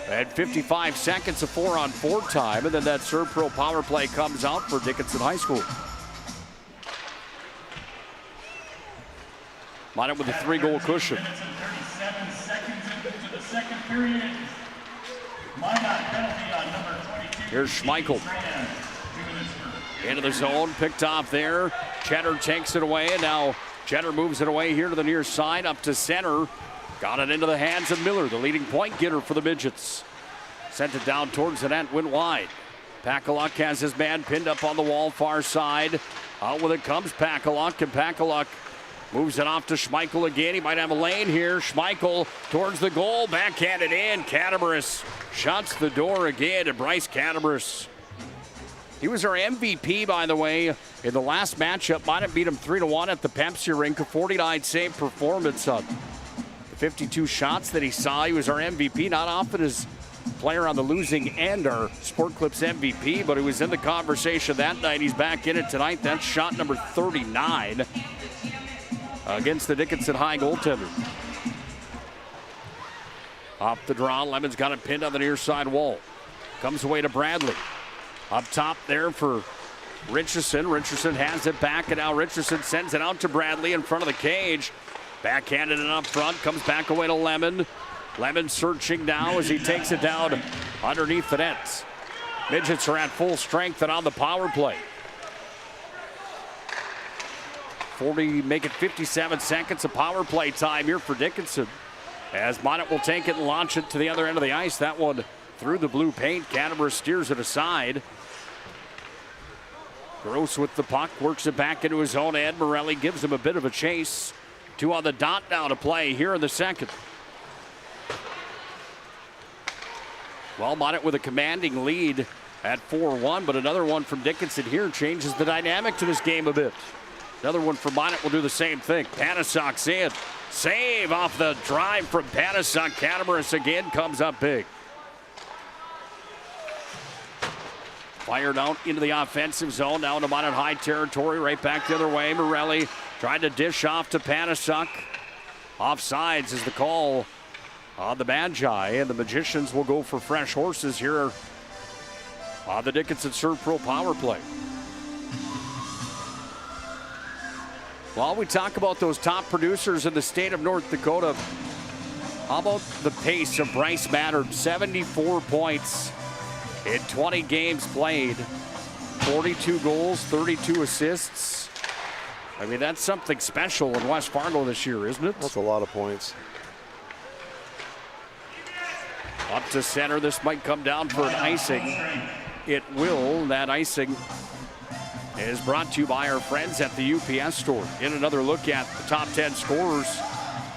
At 55 seconds of 4-on-4 time, and then that Serve Pro power play comes out for Dickinson High School. Minot with a 3-goal cushion. 37 seconds into the second period. Minot penalty on number 22. Here's Schmeichel. Into the zone, picked off there. Cheddar takes it away, and now Cheddar moves it away here to the near side, up to center. Got it into the hands of Miller, the leading point getter for the Midgets. Sent it down towards the net, went wide. Pakaluk has his man pinned up on the wall, far side. Out with it comes Pakaluk, and Pakaluk moves it off to Schmeichel again. He might have a lane here. Schmeichel towards the goal, backhanded in. Catamarus shuts the door again to Bryce Catamarus. He was our MVP, by the way, in the last matchup. Minot beat him 3-1 at the Pepsi rink. A 49 save performance on the 52 shots that he saw. He was our MVP, not often as player on the losing end, our Sport Clips MVP, but he was in the conversation that night. He's back in it tonight. That's shot number 39 against the Dickinson High goaltender. Off the draw, Lemon's got it pinned on the near side wall. Comes away to Bradley. Up top there for Richardson. Richardson has it back, and now Richardson sends it out to Bradley in front of the cage. Backhanded it up front, comes back away to Lemon. Lemon searching now as he takes it down underneath the nets. Midgets are at full strength and on the power play. 57 seconds of power play time here for Dickinson. As Minot will take it and launch it to the other end of the ice. That one through the blue paint. Catamarus steers it aside. Gross with the puck, works it back into his own end. Morelli gives him a bit of a chase. 2 on the dot now to play here in the second. Well, Minot with a commanding lead at 4-1, but another one from Dickinson here changes the dynamic to this game a bit. Another one from Minot will do the same thing. Panasuk's in. Save off the drive from Panasuk. Catamarus again comes up big. Fired out into the offensive zone. Now into Minot high territory. Right back the other way. Morelli trying to dish off to Panasuk. Offsides is the call on the Magi. And the Magicians will go for fresh horses here on the Dickinson Serve Pro power play. While we talk about those top producers in the state of North Dakota, how about the pace of Bryce Mattern? 74 points in 20 games played, 42 goals, 32 assists. I mean, that's something special in West Fargo this year, isn't it? That's a lot of points. Up to center, this might come down for an icing. It will. That icing is brought to you by our friends at the UPS store. In another look at the top 10 scorers.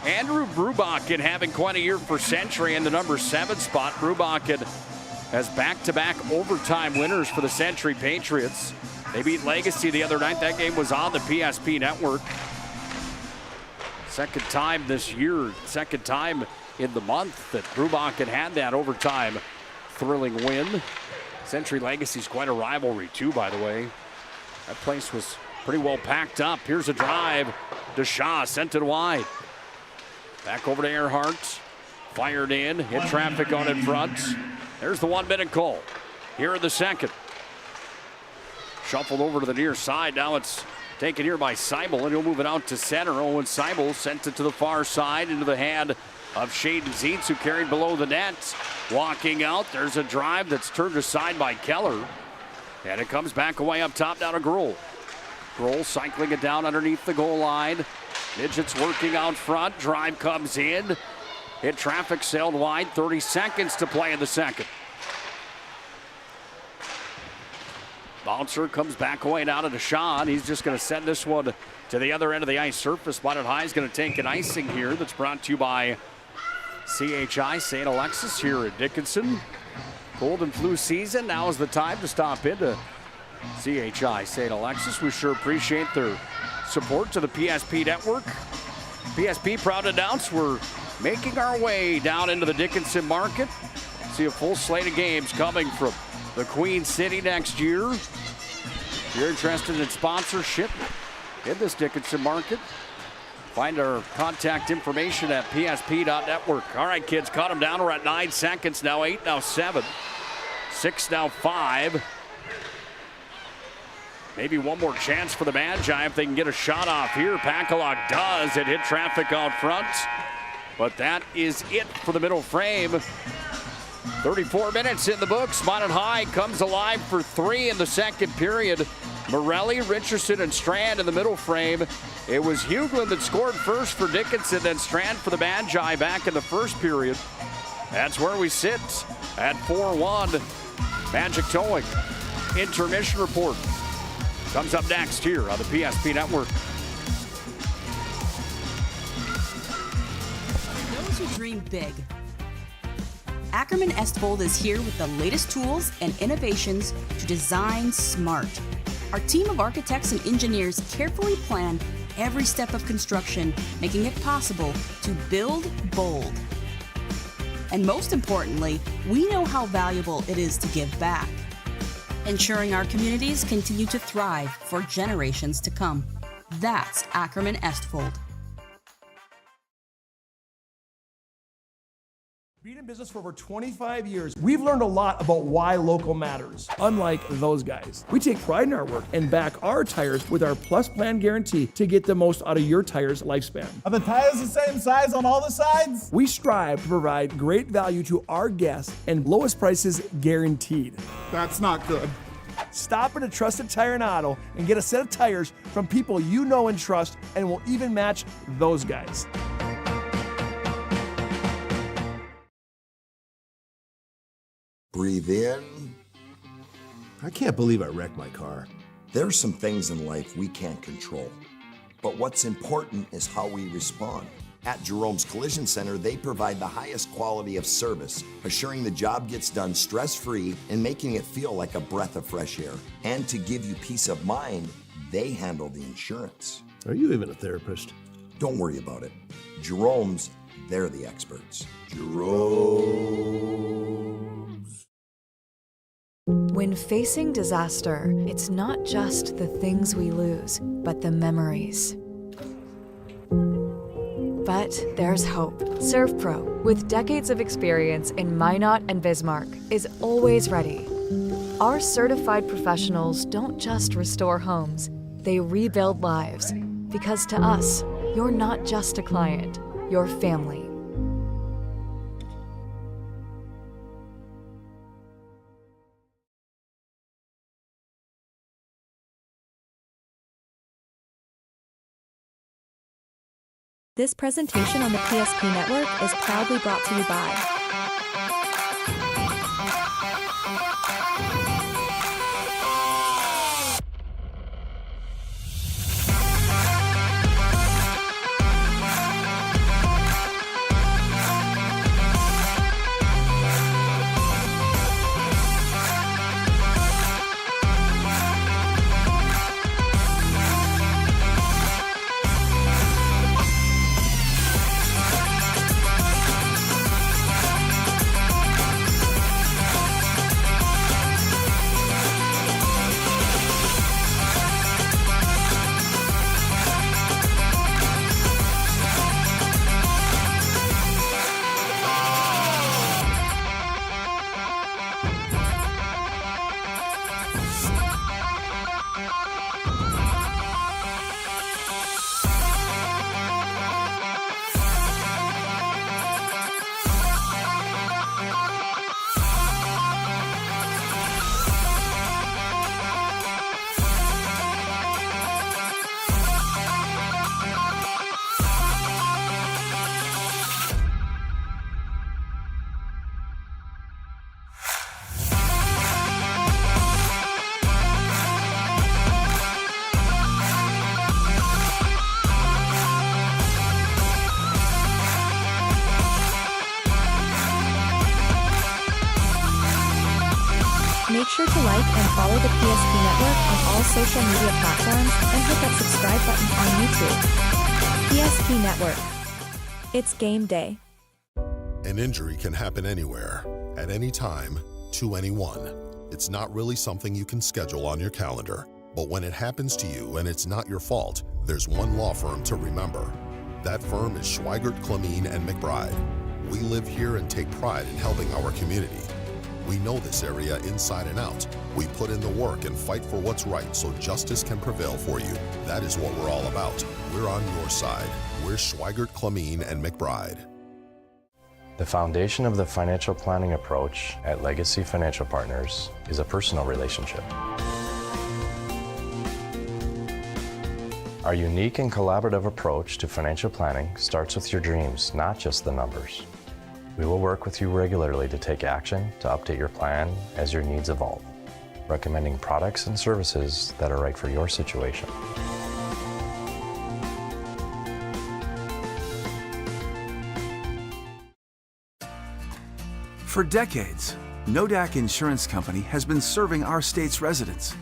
Andrew Brubakken having quite a year for Century in the number 7 spot. Brubakken has back-to-back overtime winners for the Century Patriots. They beat Legacy the other night. That game was on the PSP network. Second time this year, second time in the month that Brubakken had that overtime thrilling win. Century Legacy's quite a rivalry too, by the way. That place was pretty well packed up. Here's a drive. DeShaw sent it wide. Back over to Earhart. Fired in. Hit traffic on in front. There's the 1-minute call. Here in the second. Shuffled over to the near side. Now it's taken here by Seibel, and he'll move it out to center. Owen Seibel sent it to the far side into the hand of Shaden Zietz, who carried below the net. Walking out. There's a drive that's turned aside by Keller. And it comes back away up top down to Grohl. Grohl cycling it down underneath the goal line. Midget's working out front. Drive comes in. Hit traffic, sailed wide. 30 seconds to play in the second. Bouncer comes back away now to Deshaun. He's just going to send this one to the other end of the ice surface. Minot High is going to take an icing here that's brought to you by CHI St. Alexis here at Dickinson. Cold and flu season. Now is the time to stop into CHI St. Alexis. We sure appreciate their support to the PSP network. PSP proud to announce we're making our way down into the Dickinson market. See a full slate of games coming from the Queen City next year. If you're interested in sponsorship in this Dickinson market, find our contact information at psp.network. All right, kids, cut them down. We're at 9 seconds now, 8, now 7, 6, now 5. Maybe one more chance for the Magi if they can get a shot off here. Pakalak does. It hit traffic out front, but that is it for the middle frame. 34 minutes in the books. Minot High comes alive for 3 in the second period. Morelli, Richardson, and Strand in the middle frame. It was Hughlin that scored first for Dickinson, then Strand for the Magi back in the first period. That's where we sit at 4-1. Magic Towing intermission report comes up next here on the PSP Network. Those who dream big. Ackerman Estvold is here with the latest tools and innovations to design smart. Our team of architects and engineers carefully plan every step of construction, making it possible to build bold. And most importantly, we know how valuable it is to give back, ensuring our communities continue to thrive for generations to come. That's Ackerman Estvold. Being in business for over 25 years, we've learned a lot about why local matters. Unlike those guys, we take pride in our work and back our tires with our Plus Plan guarantee to get the most out of your tire's lifespan. Are the tires the same size on all the sides? We strive to provide great value to our guests and lowest prices guaranteed. That's not good. Stop at a trusted tire and auto and get a set of tires from people you know and trust, and will even match those guys. Breathe in. I can't believe I wrecked my car. There's some things in life we can't control, but what's important is how we respond. At Jerome's Collision Center, they provide the highest quality of service, assuring the job gets done stress-free and making it feel like a breath of fresh air. And to give you peace of mind, they handle the insurance. Are you even a therapist? Don't worry about it. Jerome's, they're the experts. Jerome's. When facing disaster, it's not just the things we lose, but the memories. But there's hope. ServPro, with decades of experience in Minot and Bismarck, is always ready. Our certified professionals don't just restore homes, they rebuild lives. Because to us, you're not just a client, you're family. This presentation on the PSP Network is proudly brought to you by follow the PSP Network on all social media platforms and hit that subscribe button on YouTube. PSP Network. It's game day. An injury can happen anywhere, at any time, to anyone. It's not really something you can schedule on your calendar. But when it happens to you and it's not your fault, there's one law firm to remember. That firm is Schweigert, Clemene, and McBride. We live here and take pride in helping our community. We know this area inside and out. We put in the work and fight for what's right so justice can prevail for you. That is what we're all about. We're on your side. We're Schweigert, Clemene, and McBride. The foundation of the financial planning approach at Legacy Financial Partners is a personal relationship. Our unique and collaborative approach to financial planning starts with your dreams, not just the numbers. We will work with you regularly to take action to update your plan as your needs evolve, recommending products and services that are right for your situation. For decades, Nodak Insurance Company has been serving our state's residents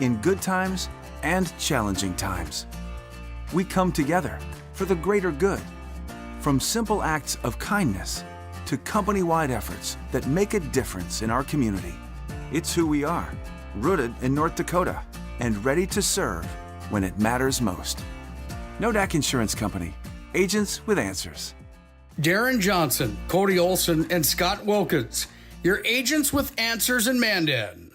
in good times and challenging times. We come together for the greater good, from simple acts of kindness to company-wide efforts that make a difference in our community. It's who we are, rooted in North Dakota and ready to serve when it matters most. Nodak Insurance Company, agents with answers. Darren Johnson, Cody Olson, and Scott Wilkins, your agents with answers in Mandan.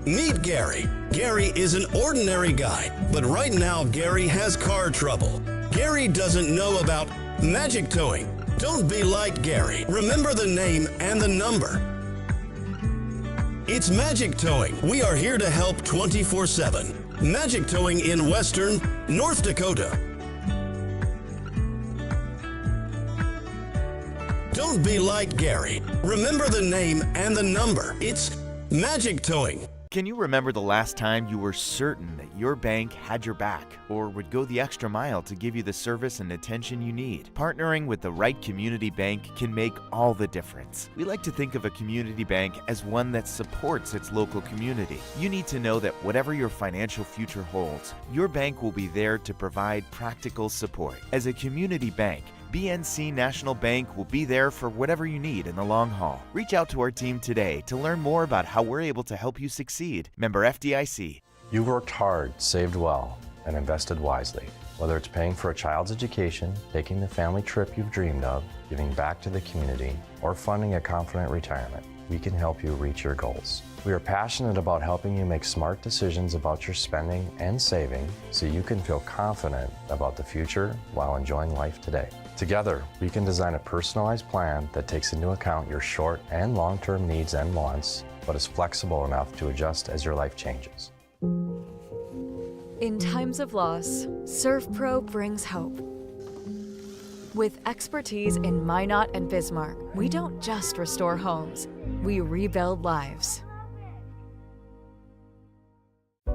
Meet Gary. Gary is an ordinary guy, but right now Gary has car trouble. Gary doesn't know about magic towing. Don't be like Gary. Remember the name and the number. It's Magic Towing. We are here to help 24/7. Magic Towing in Western North Dakota. Don't be like Gary. Remember the name and the number. It's Magic Towing. Can you remember the last time you were certain that your bank had your back or would go the extra mile to give you the service and attention you need? Partnering with the right community bank can make all the difference. We like to think of a community bank as one that supports its local community. You need to know that whatever your financial future holds, your bank will be there to provide practical support. As a community bank, BNC National Bank will be there for whatever you need in the long haul. Reach out to our team today to learn more about how we're able to help you succeed. Member FDIC. You've worked hard, saved well, and invested wisely. Whether it's paying for a child's education, taking the family trip you've dreamed of, giving back to the community, or funding a confident retirement, we can help you reach your goals. We are passionate about helping you make smart decisions about your spending and saving so you can feel confident about the future while enjoying life today. Together, we can design a personalized plan that takes into account your short and long-term needs and wants, but is flexible enough to adjust as your life changes. In times of loss, ServPro brings hope. With expertise in Minot and Bismarck, we don't just restore homes, we rebuild lives.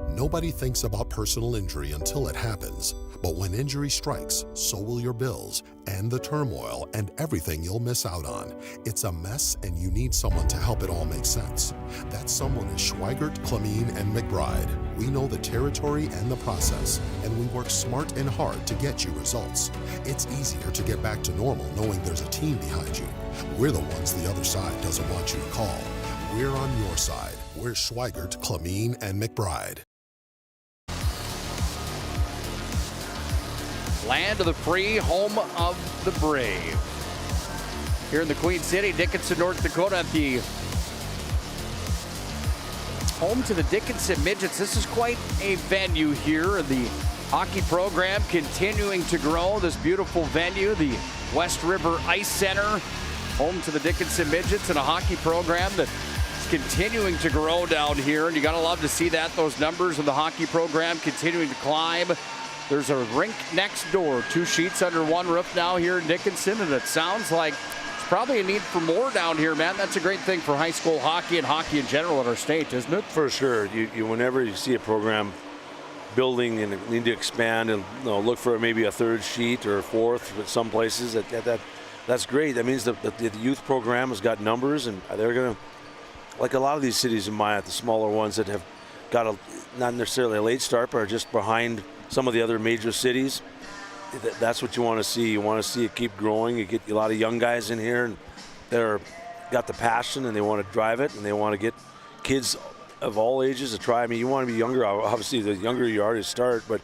Nobody thinks about personal injury until it happens. But when injury strikes, so will your bills and the turmoil and everything you'll miss out on. It's a mess and you need someone to help it all make sense. That someone is Schweigert, Clemene, and McBride. We know the territory and the process, and we work smart and hard to get you results. It's easier to get back to normal knowing there's a team behind you. We're the ones the other side doesn't want you to call. We're on your side. We're Schweigert, Clemene, and McBride. Land of the free, home of the brave. Here in the Queen City, Dickinson, North Dakota, at the home to the Dickinson Midgets. This is quite a venue here. The hockey program continuing to grow. This beautiful venue, the West River Ice Center, home to the Dickinson Midgets, and a hockey program that is continuing to grow down here. And you gotta love to see that, those numbers of the hockey program continuing to climb. There's a rink next door, 2 sheets under one roof now here in Dickinson, and it sounds like it's probably a need for more down here, man. That's a great thing for high school hockey and hockey in general in our state, isn't it? For sure. You whenever you see a program building and need to expand and look for maybe a 3rd sheet or a 4th with some places, that's great. That means the youth program has got numbers, and they're going to like a lot of these cities in Minot, the smaller ones that have got not necessarily a late start, but are just behind some of the other major cities. That's what you want to see. You want to see it keep growing. You get a lot of young guys in here, and they're got the passion, and they want to drive it, and they want to get kids of all ages to try. I mean, you want to be younger. Obviously, the younger you are to start, but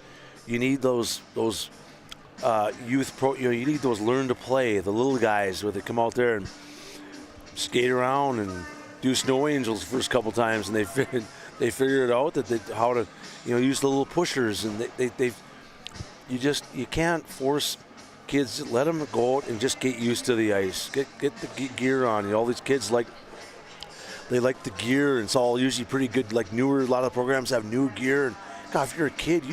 you need those youth pro. You need those learn to play, the little guys where they come out there and skate around and do snow angels the first couple times, and they figured it out how to use the little pushers, and you can't force kids. Let them go out and just get used to the ice. Get the gear on. All these kids they like the gear, and it's all usually pretty good. Like a lot of programs have new gear, and God, if you're a kid,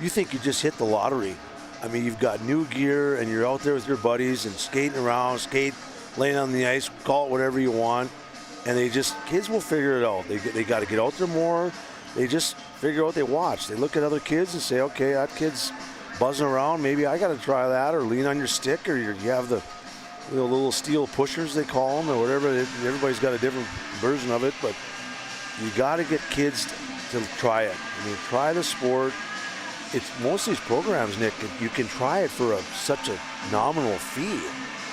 you think you just hit the lottery. I mean, you've got new gear, and you're out there with your buddies and skating around, laying on the ice, call it whatever you want, and kids will figure it out. They got to get out there more. They just figure out. They watch. They look at other kids and say, okay, that kid's buzzing around. Maybe I got to try that, or lean on your stick, or you have the little steel pushers they call them, or whatever. Everybody's got a different version of it, but you got to get kids to try it. I mean, try the sport. It's most of these programs, Nick, you can try it for such a nominal fee.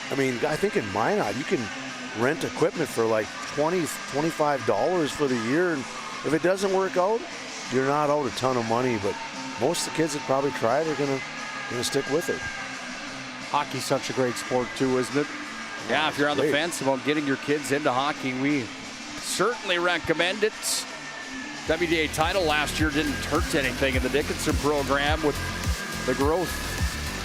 I mean, I think in Minot, you can rent equipment for like $20, $25 for the year, and if it doesn't work out, you're not out a ton of money, but most of the kids that probably try it are gonna stick with it. Hockey's such a great sport too, isn't it? Yeah, if you're on the fence about getting your kids into hockey, we certainly recommend it. WDA title last year didn't hurt anything in the Dickinson program with the growth.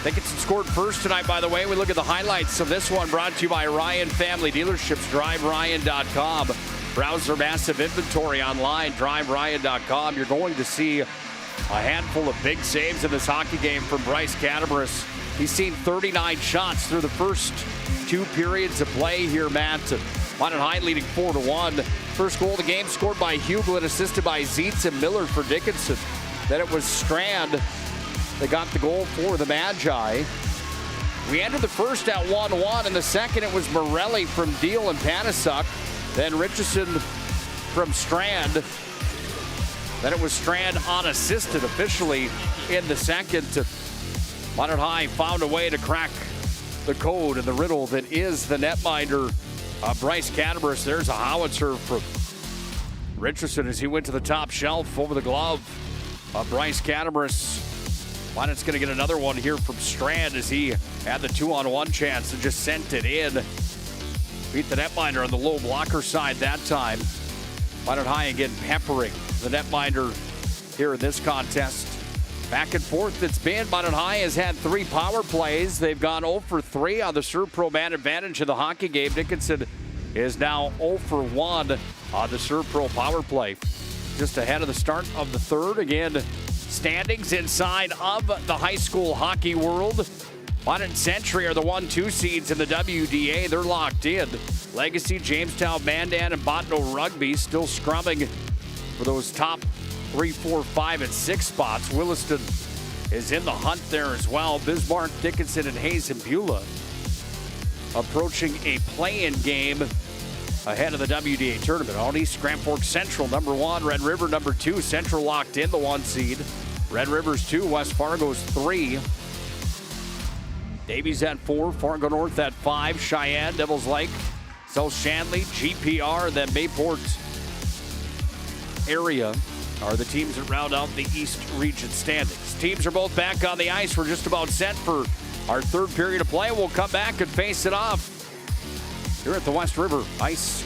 Dickinson scored first tonight, by the way. We look at the highlights of this one, brought to you by Ryan Family Dealerships, DriveRyan.com. Browse their massive inventory online, DriveRyan.com. You're going to see a handful of big saves in this hockey game from Bryce Catabaras. He's seen 39 shots through the first 2 periods of play here, Matt. Minot High leading 4-1. First goal of the game scored by Hublet, assisted by Zietz and Miller for Dickinson. Then it was Strand that got the goal for the Magi. We entered the first at 1-1. In the second, it was Morelli from Deal and Panasuk. Then Richardson from Strand. Then it was Strand unassisted officially in the second. Minot High found a way to crack the code and the riddle that is the netminder. Bryce Catabaras. There's a howitzer from Richardson as he went to the top shelf over the glove. Bryce Catabaras. Minot's going to get another one here from Strand as he had the 2-on-1 chance and just sent it in. Beat the netminder on the low blocker side that time. Minot High again peppering the netminder here in this contest. Back and forth it's been. Minot High has had 3 power plays. They've gone 0 for 3 on the Serve Pro man advantage in the hockey game. Dickinson is now 0 for 1 on the Serve Pro power play. Just ahead of the start of the third. Again, standings inside of the high school hockey world. Minot and Century are the 1-2 seeds in the WDA. They're locked in. Legacy, Jamestown, Mandan, and Botno Rugby still scrumming for those top 3, 4, 5, and 6 spots. Williston is in the hunt there as well. Bismarck, Dickinson, and Hayes and Beulah approaching a play-in game ahead of the WDA tournament. Out East, Grand Forks Central, number 1. Red River, number 2. Central locked in the 1 seed. Red River's 2. West Fargo's 3. Davies at 4. Fargo North at 5. Cheyenne, Devils Lake, South Shanley, GPR, then Bayport area are the teams that round out the East Region standings. Teams are both back on the ice. We're just about set for our third period of play. We'll come back and face it off here at the West River Ice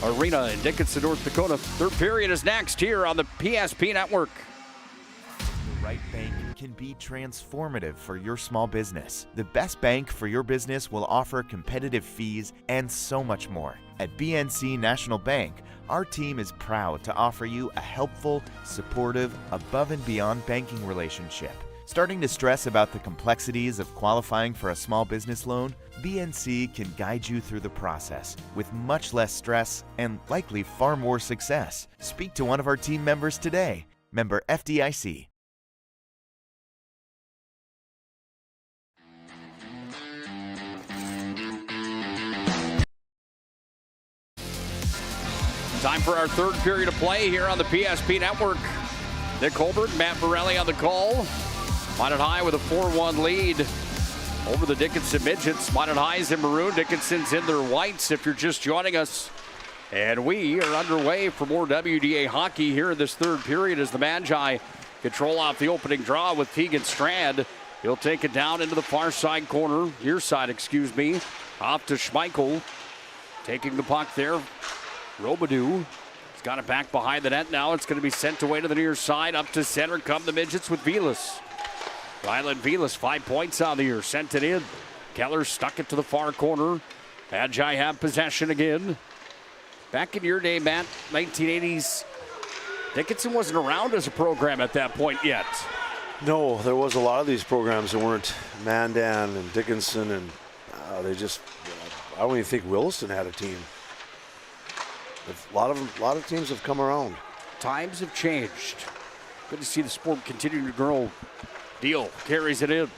Arena in Dickinson, North Dakota. Third period is next here on the PSP Network. The right bank can be transformative for your small business. The best bank for your business will offer competitive fees and so much more. At BNC National Bank, our team is proud to offer you a helpful, supportive, above and beyond banking relationship. Starting to stress about the complexities of qualifying for a small business loan? BNC can guide you through the process with much less stress and likely far more success. Speak to one of our team members today. Member FDIC. Time for our third period of play here on the PSP Network. Nick Hulberg, Matt Morelli on the call. Minot High with a 4-1 lead over the Dickinson Midgets. Minot High's in maroon, Dickinson's in their whites if you're just joining us. And we are underway for more WDA hockey here in this third period as the Magi control off the opening draw with Tegan Strand. He'll take it down into the far side corner, near side, excuse me. Off to Schmeichel. Taking the puck there. Robidoux. He's got it back behind the net now. It's going to be sent away to the near side. Up to center come the Midgets with Velas. Rylan Velas, 5 points on the year. Sent it in. Keller stuck it to the far corner. Magi have possession again. Back in your day, Matt, 1980s, Dickinson wasn't around as a program at that point yet. No, there was a lot of these programs that weren't Mandan and Dickinson, and they just, I don't even think Williston had a team. A lot of teams have come around. Times have changed. Good to see the sport continuing to grow. Deal carries it in.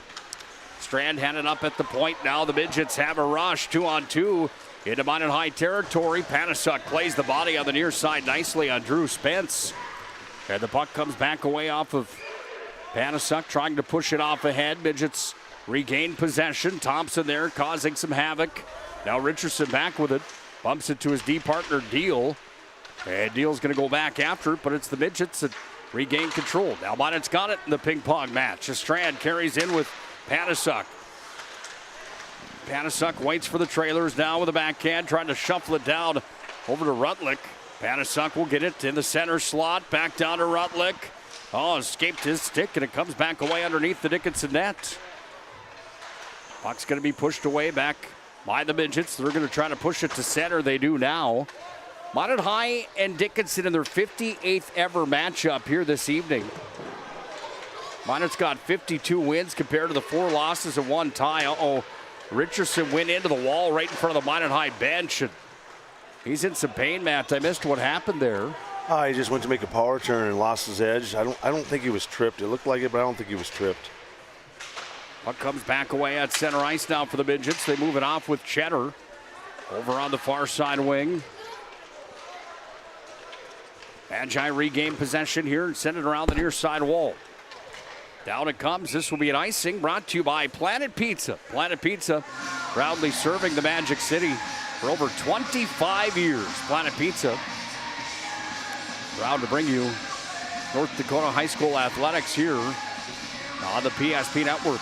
Strand had it up at the point. Now the Midgets have a rush, 2-on-2 into Minot High territory. Panasuk plays the body on the near side nicely on Drew Spence. And the puck comes back away off of Panasuk, trying to push it off ahead. Midgets regain possession. Thompson there causing some havoc. Now Richardson back with it. Bumps it to his D partner, Deal. And Deal's going to go back after it, but it's the Midgets that regain control. Now Minot's got it in the ping pong match. Strand carries in with Panasuk. Panasuk waits for the trailers now with a backhand, trying to shuffle it down over to Rutlick. Panasuk will get it in the center slot, back down to Rutlick. Oh, escaped his stick, and it comes back away underneath the Dickinson net. Puck's going to be pushed away back by the Midgets. They're going to try to push it to center. They do now. Minot High and Dickinson in their 58th ever matchup here this evening. Minot's got 52 wins compared to the 4 losses and 1 tie. Richardson went into the wall right in front of the Minot High bench, and he's in some pain, Matt. I missed what happened there. He just went to make a power turn and lost his edge. I don't think he was tripped. It looked like it, but I don't think he was tripped. Puck comes back away at center ice now for the Midgets. They move it off with Cheddar over on the far side wing. Magi regain possession here and send it around the near side wall. Down it comes. This will be an icing brought to you by Planet Pizza. Planet Pizza, proudly serving the Magic City for over 25 years. Planet Pizza, proud to bring you North Dakota High School athletics here on the PSP Network.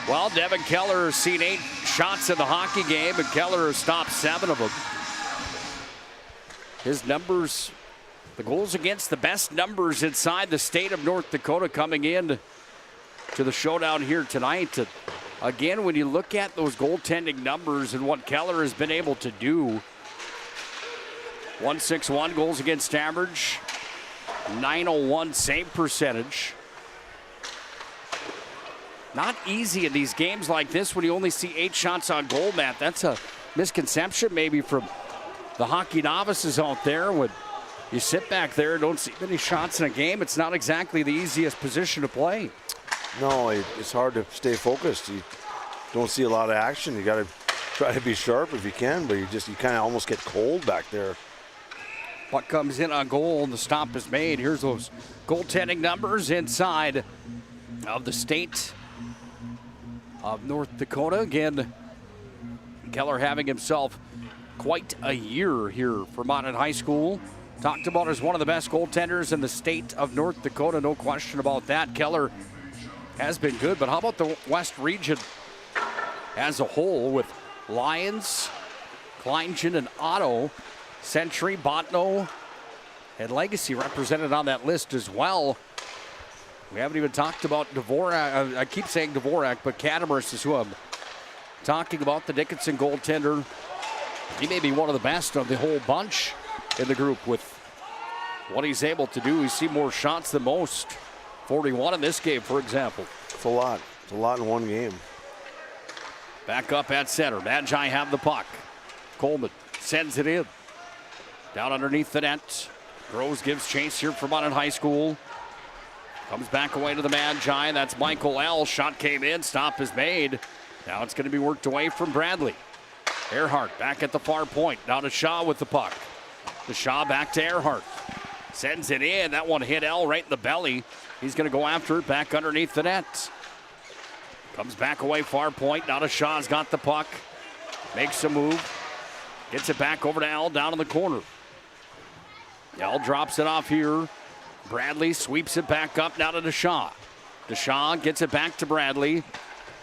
Well, Devin Keller has seen 8 shots in the hockey game, and Keller has stopped 7 of them. His numbers, the goals against the best numbers inside the state of North Dakota coming in to the showdown here tonight. Again, when you look at those goaltending numbers and what Keller has been able to do, 161 goals against average, 901 save percentage. Not easy in these games like this when you only see 8 shots on goal, Matt. That's a misconception maybe from the hockey novices out there. When you sit back there and don't see many shots in a game, it's not exactly the easiest position to play. No, it's hard to stay focused. You don't see a lot of action. You got to try to be sharp if you can, but you kind of almost get cold back there. Puck comes in on goal and the stop is made. Here's those goaltending numbers inside of the state of North Dakota. Again, Keller having himself quite a year here for Minot High School. Talked about as one of the best goaltenders in the state of North Dakota, no question about that. Keller has been good, but how about the West region as a whole with Lions, Kleingen, and Otto, Century, Botno, and Legacy represented on that list as well. We haven't even talked about Dvorak. I keep saying Dvorak, but Katimer's is who I'm talking about, the Dickinson goaltender. He may be one of the best of the whole bunch in the group with what he's able to do. He's seen more shots than most. 41 in this game, for example. It's a lot. It's a lot in one game. Back up at center. Magi have the puck. Coleman sends it in. Down underneath the net. Groves gives chase here for Minot High School. Comes back away to the Magi. That's Michael L. Shot came in. Stop is made. Now it's going to be worked away from Bradley. Earhart back at the far point. Now to Shaw with the puck. DeShaw back to Earhart. Sends it in. That one hit L right in the belly. He's going to go after it back underneath the net. Comes back away far point. Now DeShaw's got the puck. Makes a move. Gets it back over to L down in the corner. L drops it off here. Bradley sweeps it back up now to DeShaw. DeShaw gets it back to Bradley.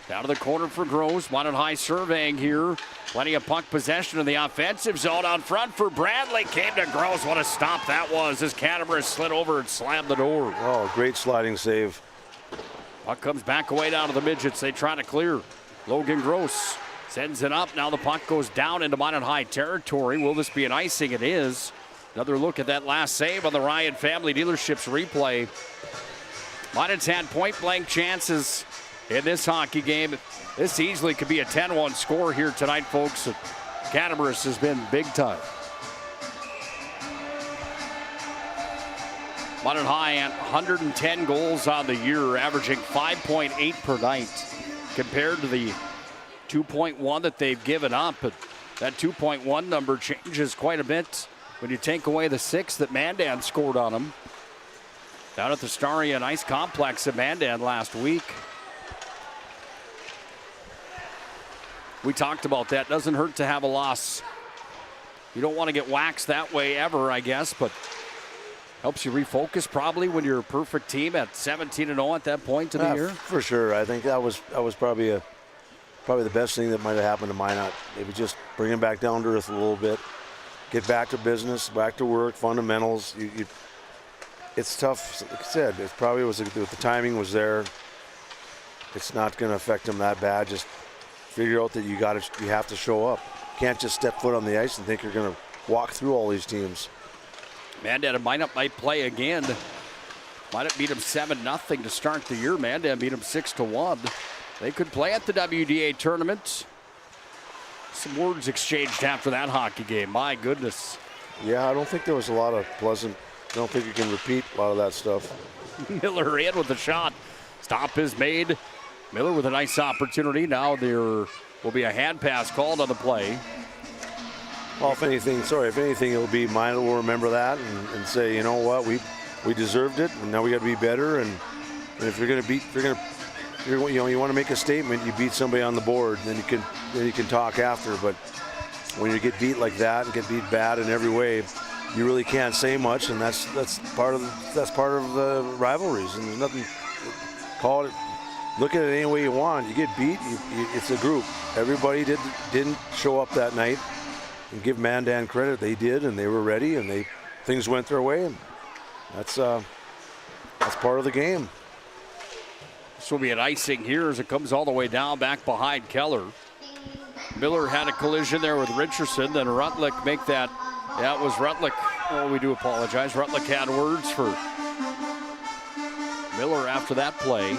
Down to the corner for Gross. Wanted high surveying here. Plenty of puck possession in the offensive zone out front for Bradley. Came to Gross. What a stop that was as Canterbury slid over and slammed the door. Oh, great sliding save. Puck comes back away down to the midgets. They try to clear. Logan Gross sends it up. Now the puck goes down into Minot High territory. Will this be an icing? It is. Another look at that last save on the Ryan Family Dealerships replay. Minot's had point-blank chances in this hockey game. This easily could be a 10-1 score here tonight, folks. Canterbury has been big time. Minot High at 110 goals on the year, averaging 5.8 per night, compared to the 2.1 that they've given up. But that 2.1 number changes quite a bit when you take away the 6 that Mandan scored on them. Down at the Starion Ice Complex at Mandan last week. We talked about that. Doesn't hurt to have a loss. You don't want to get waxed that way ever, I guess, but helps you refocus probably when you're a perfect team at 17-0 at that point of the year. For sure. I think that was probably the best thing that might have happened to Minot. Maybe just bring him back down to earth a little bit. Get back to business, back to work, fundamentals. It's tough. Like I said, it probably was the timing was there. It's not going to affect him that bad. Just figure out that you have to show up. Can't just step foot on the ice and think you're going to walk through all these teams. Mandan and Minot might play again. Minot beat them 7-0 to start the year. Mandan beat them 6-1. They could play at the WDA tournament. Some words exchanged after that hockey game. My goodness. Yeah, I don't think there was a lot of pleasant. I don't think you can repeat a lot of that stuff. Miller in with the shot. Stop is made. Miller with a nice opportunity. Now there will be a hand pass called on the play. Well, if anything, it'll be Minot will remember that and say, you know what, we deserved it, and now we got to be better. And if you want to make a statement, you beat somebody on the board, then you can talk after. But when you get beat like that and get beat bad in every way, you really can't say much, and that's part of the rivalries. And there's nothing. Call it. Look at it any way you want. You get beat. It's a group. Everybody didn't show up that night. And give Mandan credit. They did, and they were ready, and things went their way, and that's part of the game. This will be an icing here as it comes all the way down back behind Keller. Miller had a collision there with Richardson. Then Rutlick make that. Yeah, it was Rutlick. Oh, we do apologize. Rutlick had words for Miller after that play.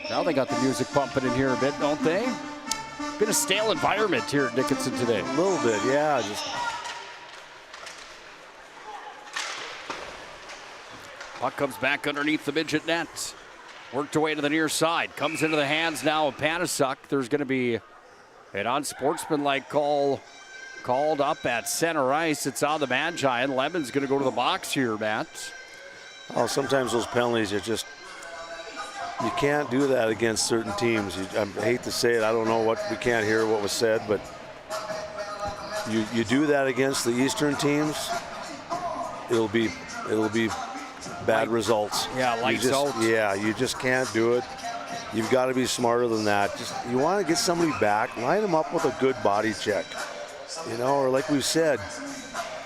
Now they got the music pumping in here a bit, don't they? Been a stale environment here at Dickinson today. A little bit, yeah. Puck comes back underneath the midget net. Worked away to the near side. Comes into the hands now of Panasuk. There's going to be an unsportsmanlike call called up at center ice. It's on the Magi, and Lemon's going to go to the box here, Matt. Oh, sometimes those penalties are just, you can't do that against certain teams. I hate to say it. I don't know we can't hear what was said, but you do that against the Eastern teams, it'll be bad results. Yeah, lights out. Yeah, you just can't do it. You've got to be smarter than that. You want to get somebody back, line them up with a good body check. Or like we said,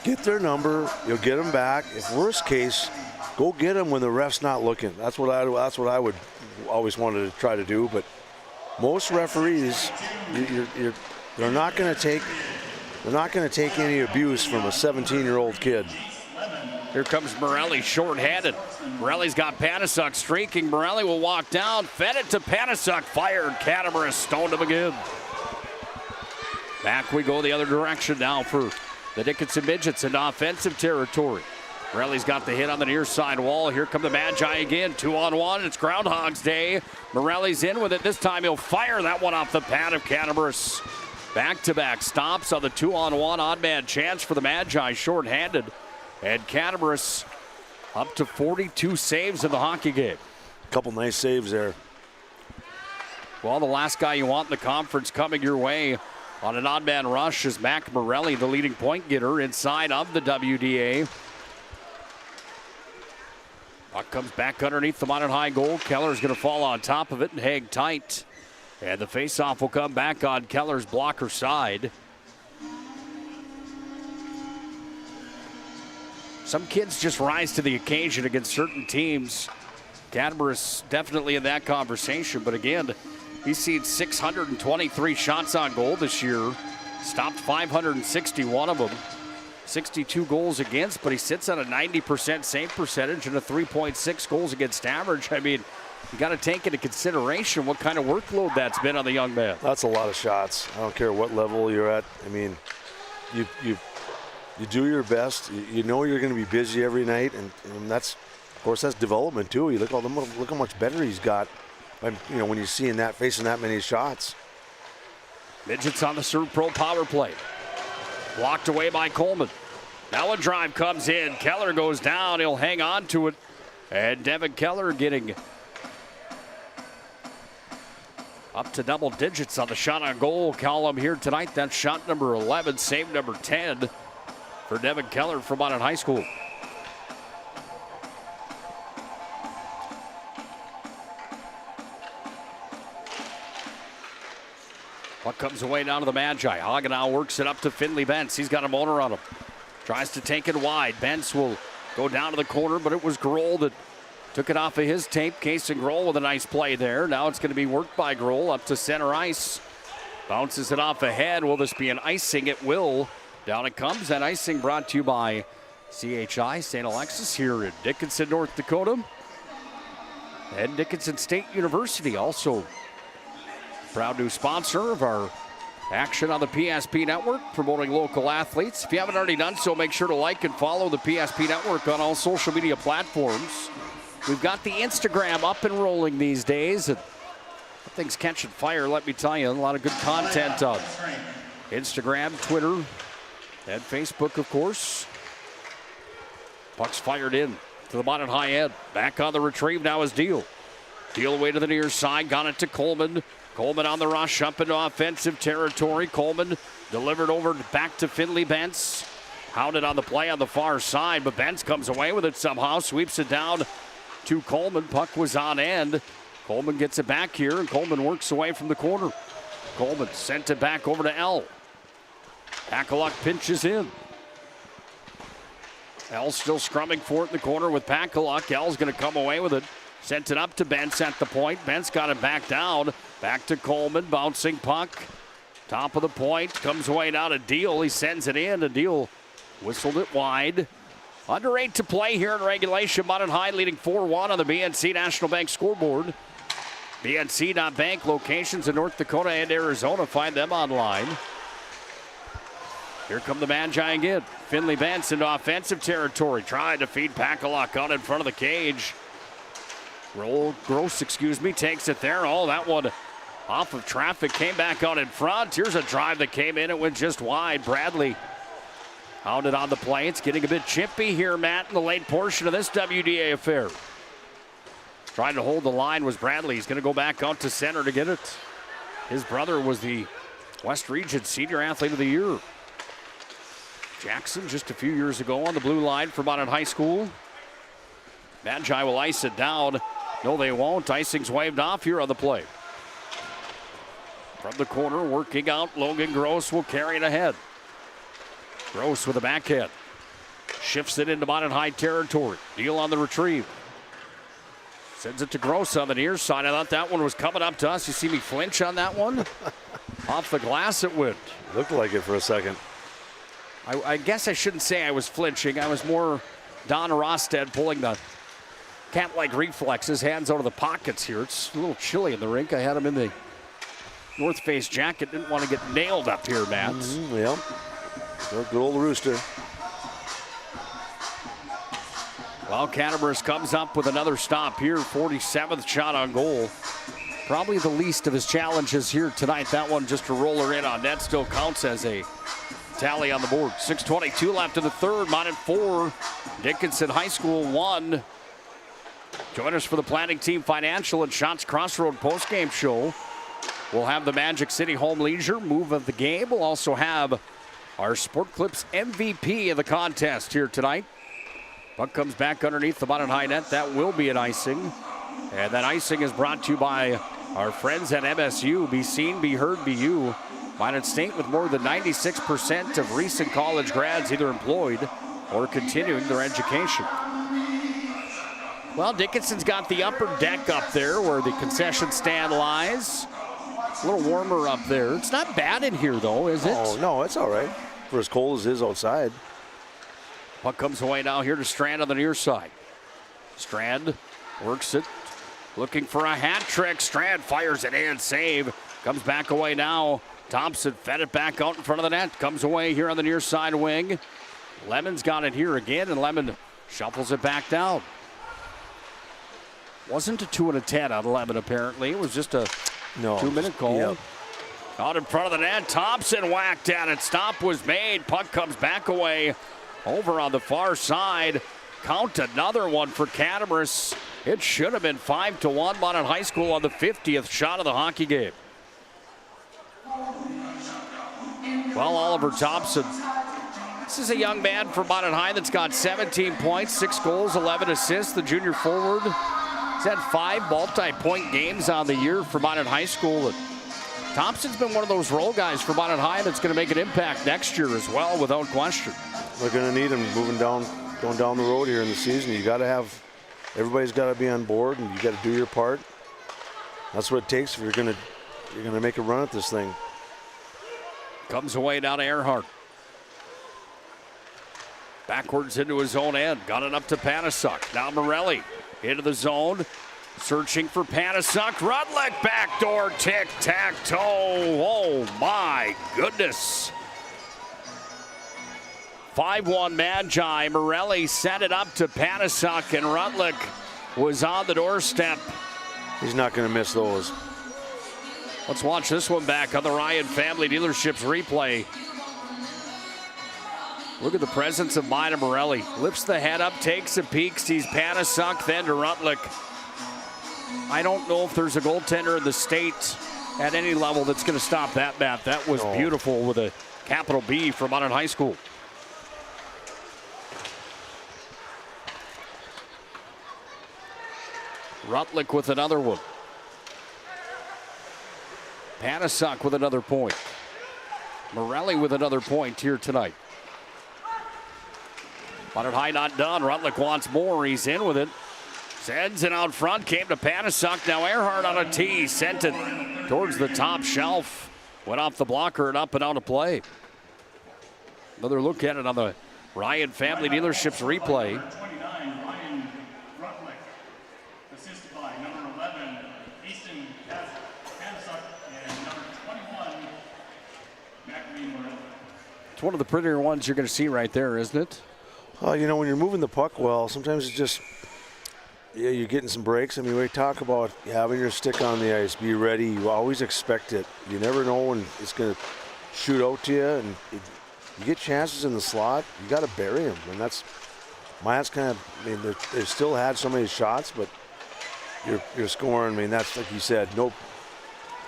get their number, you'll get them back. If worst case, go get them when the ref's not looking. That's what I would always wanted to try to do. But most referees, they're not going to take any abuse from a 17-year-old kid. Here comes Morelli, short-handed. Morelli's got Panasuk streaking. Morelli will walk down, fed it to Panasuk, fired. Canterbury stoned him again. Back we go the other direction now for the Dickinson Midgets in offensive territory. Morelli's got the hit on the near side wall. Here come the Magi again, 2-on-1. It's Groundhog's Day. Morelli's in with it. This time he'll fire that one off the pad of Canterbury. Back-to-back stops on the 2-on-1 odd-man chance for the Magi, shorthanded. And Catamarus up to 42 saves in the hockey game. Couple nice saves there. Well, the last guy you want in the conference coming your way on an odd-man rush is Mac Morelli, the leading point getter inside of the WDA. Puck comes back underneath the Minot High goal. Keller's going to fall on top of it and hang tight. And the faceoff will come back on Keller's blocker side. Some kids just rise to the occasion against certain teams. Catamarus definitely in that conversation, but again, he's seen 623 shots on goal this year, stopped 561 of them, 62 goals against, but he sits on a 90% save percentage and a 3.6 goals against average. I mean, you got to take into consideration what kind of workload that's been on the young man. That's a lot of shots. I don't care what level you're at. I mean, you do your best. You know you're going to be busy every night, and that's, of course, that's development too. You look how much better he's got. You know, when you're seeing that, facing that many shots. Midgets on the Serve Pro power play. Blocked away by Coleman. Now a drive comes in. Keller goes down. He'll hang on to it. And Devin Keller getting up to double digits on the shot on goal column here tonight. That's shot number 11, save number 10 for Devin Keller from Minot High School. Puck comes away down to the Magi. Hagenau works it up to Finley Bentz. He's got a motor on him. Tries to take it wide. Bentz will go down to the corner, but it was Grohl that took it off of his tape. Case and Grohl with a nice play there. Now it's going to be worked by Grohl up to center ice. Bounces it off ahead. Will this be an icing? It will. Down it comes. That icing brought to you by CHI St. Alexis here in Dickinson, North Dakota. And Dickinson State University also proud new sponsor of our action on the PSP Network, promoting local athletes. If you haven't already done so, make sure to like and follow the PSP Network on all social media platforms. We've got the Instagram up and rolling these days, and things catching fire, let me tell you. A lot of good content on Instagram, Twitter, and Facebook, of course. Puck's fired in to the Minot High end. Back on the retrieve now is Deal. Deal away to the near side, got it to Coleman. Coleman on the rush up into offensive territory. Coleman delivered over back to Finley Bentz. Hounded on the play on the far side, but Bentz comes away with it somehow, sweeps it down to Coleman. Puck was on end. Coleman gets it back here, and Coleman works away from the corner. Coleman sent it back over to L. Pakaluk pinches in. L still scrumming for it in the corner with Pakaluk. L's going to come away with it. Sent it up to Bentz at the point. Bentz got it back down. Back to Coleman, bouncing puck. Top of the point, comes away down to Deal. He sends it in. Deal whistled it wide. Under 8 to play here in regulation. Minot High leading 4-1 on the BNC National Bank scoreboard. BNC.bank, locations in North Dakota and Arizona. Find them online. Here come the Magi again. Finley Bentz into offensive territory. Trying to feed Pakaluk out in front of the cage. Gross, takes it there. Oh, that one off of traffic, came back out in front. Here's a drive that came in. It went just wide. Bradley hounded on the play. It's getting a bit chippy here, Matt, in the late portion of this WDA affair. Trying to hold the line was Bradley. He's going to go back out to center to get it. His brother was the West Region Senior Athlete of the Year. Jackson just a few years ago on the blue line for Minot High School. Magi will ice it down. No, they won't. Icing's waved off here on the play. From the corner, working out, Logan Gross will carry it ahead. Gross with a backhand. Shifts it into Minot High territory. Deal on the retrieve. Sends it to Gross on the near side. I thought that one was coming up to us. You see me flinch on that one? Off the glass it went. Looked like it for a second. I guess I shouldn't say I was flinching. I was more Don Rosted pulling the cat-like reflexes, hands out of the pockets here. It's a little chilly in the rink. I had him in the North Face jacket. Didn't want to get nailed up here, Matt. Yeah. Good old Rooster. Well, Catamarus comes up with another stop here. 47th shot on goal Probably the least of his challenges here tonight. That one just a roller in on net still counts as a tally on the board. 6:22 left in the third. Minot 4, Dickinson High School 1. Join us for the Planning Team Financial and Shots Crossroad postgame show. We'll have the Magic City Home Leisure move of the game. We'll also have our Sport Clips MVP of the contest here tonight. Puck comes back underneath the Minot high net. That will be an icing. And that icing is brought to you by our friends at MSU. Be seen, be heard, be you. Minot State with more than 96% of recent college grads either employed or continuing their education. Well, Dickinson's got the upper deck up there where the concession stand lies. A little warmer up there. It's not bad in here, though, is it? Oh, no, it's all right. For as cold as it is outside. Puck comes away now here to Strand on the near side. Strand works it. Looking for a hat trick. Strand fires it in. Save. Comes back away now. Thompson fed it back out in front of the net. Comes away here on the near side wing. Lemon's got it here again, and Lemon shuffles it back down. Wasn't a 2 and a 10 on Lemon, apparently. It was just a 2-minute call. Yep. Out in front of the net. Thompson whacked at it. Stop was made. Puck comes back away over on the far side. Count another one for Catamoris. It should have been 5-1 Minot High School on the 50th shot of the hockey game. Well, Oliver Thompson, this is a young man from Minot High that's got 17 points, 6 goals, 11 assists. The junior forward has had 5 multi-point games on the year for Minot High School. And Thompson's been one of those role guys for Minot High that's going to make an impact next year as well, without question. We're going to need him going down the road here in the season. You got to have, everybody's got to be on board, and you got to do your part. That's what it takes if you're going to make a run at this thing. Comes away down to Earhart. Backwards into his own end. Got it up to Panasuk. Now Morelli into the zone. Searching for Panasuk. Rudlick backdoor tic-tac-toe. Oh my goodness. 5-1 Magi. Morelli set it up to Panasuk, and Rudlick was on the doorstep. He's not going to miss those. Let's watch this one back on the Ryan Family Dealerships replay. Look at the presence of Mina Morelli. Lifts the head up, takes a peek, sees Panasuk, then to Rutlick. I don't know if there's a goaltender in the state at any level that's going to stop that, Matt. That was beautiful with a capital B from Minot High School. Rutlick with another one. Panasuk with another point. Morelli with another point here tonight. Minot High not done. Rutlick wants more. He's in with it. Sends it out front. Came to Panasuk. Now Earhart on a tee. Sent it towards the top shelf. Went off the blocker and up and out of play. Another look at it on the Ryan Family Dealerships replay. It's one of the prettier ones you're going to see right there, isn't it? You know, when you're moving the puck well, sometimes it's just, you're getting some breaks. I mean, we talk about having your stick on the ice, be ready. You always expect it. You never know when it's going to shoot out to you, and you get chances in the slot, you got to bury them. And that's kind of, I mean, they've still had so many shots, but you're scoring. I mean, that's, like you said, no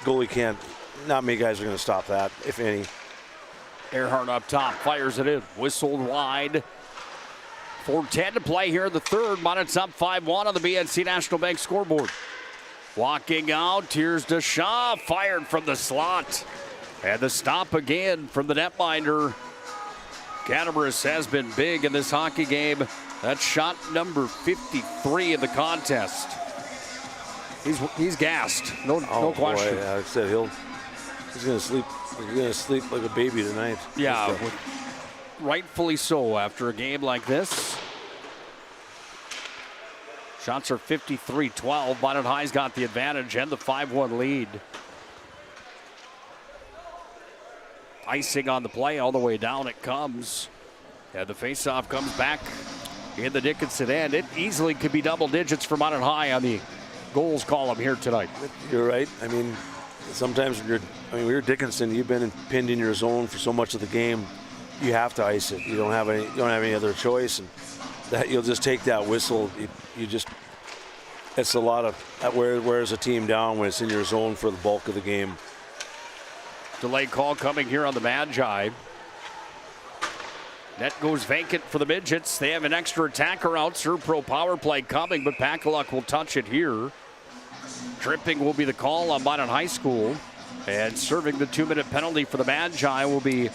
goalie can't, not many guys are going to stop that, if any. Earhart up top, fires it in, whistled wide. 4:10 to play here in the third. Minot's up 5-1 on the BNC National Bank scoreboard. Walking out, here's Deshaw, fired from the slot. And the stop again from the netminder. Catamoris has been big in this hockey game. That's shot number 53 of the contest. He's gassed, no question. Boy, yeah, like I said, he's going to sleep. He's going to sleep like a baby tonight. Yeah, rightfully so after a game like this. Shots are 53-12. Minot High's got the advantage and the 5-1 lead. Icing on the play all the way down it comes. And the faceoff comes back in the Dickinson end. It easily could be double digits for Minot High on the goals column here tonight. You're right. I mean, sometimes when you're Dickinson, you've been pinned in your zone for so much of the game. You have to ice it. You don't have any other choice, and that you'll just take that whistle. It's a lot of that wears a team down when it's in your zone for the bulk of the game. Delay call coming here on the Magi. Net goes vacant for the Midgets. They have an extra attacker out. Servpro power play coming, but Pakaluk will touch it here. Tripping will be the call on Minot High School. And serving the 2-minute penalty for the Magi will be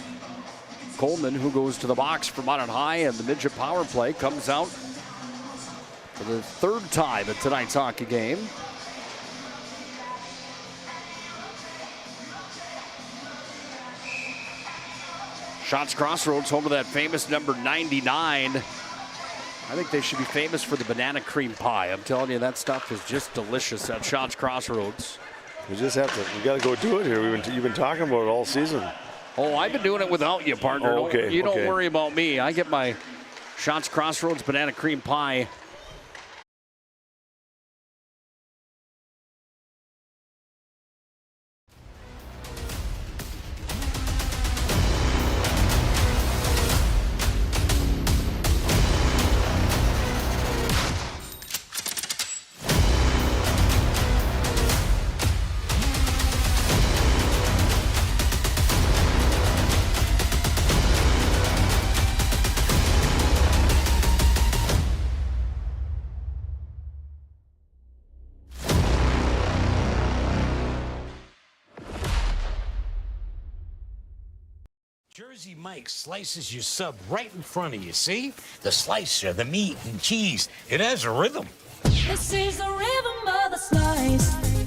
Coleman, who goes to the box for Minot High, and the Midget power play comes out for the third time in tonight's hockey game. Shots Crossroads, home of that famous number 99. I think they should be famous for the banana cream pie. I'm telling you, that stuff is just delicious at Shots Crossroads. We just have to, we got to go do it here. You've been talking about it all season. Oh, I've been doing it without you, partner. Oh, okay. You don't worry about me. I get my Shots Crossroads banana cream pie. Jersey Mike's slices your sub right in front of you, see? The slicer, the meat and cheese, it has a rhythm. This is the rhythm of the slice.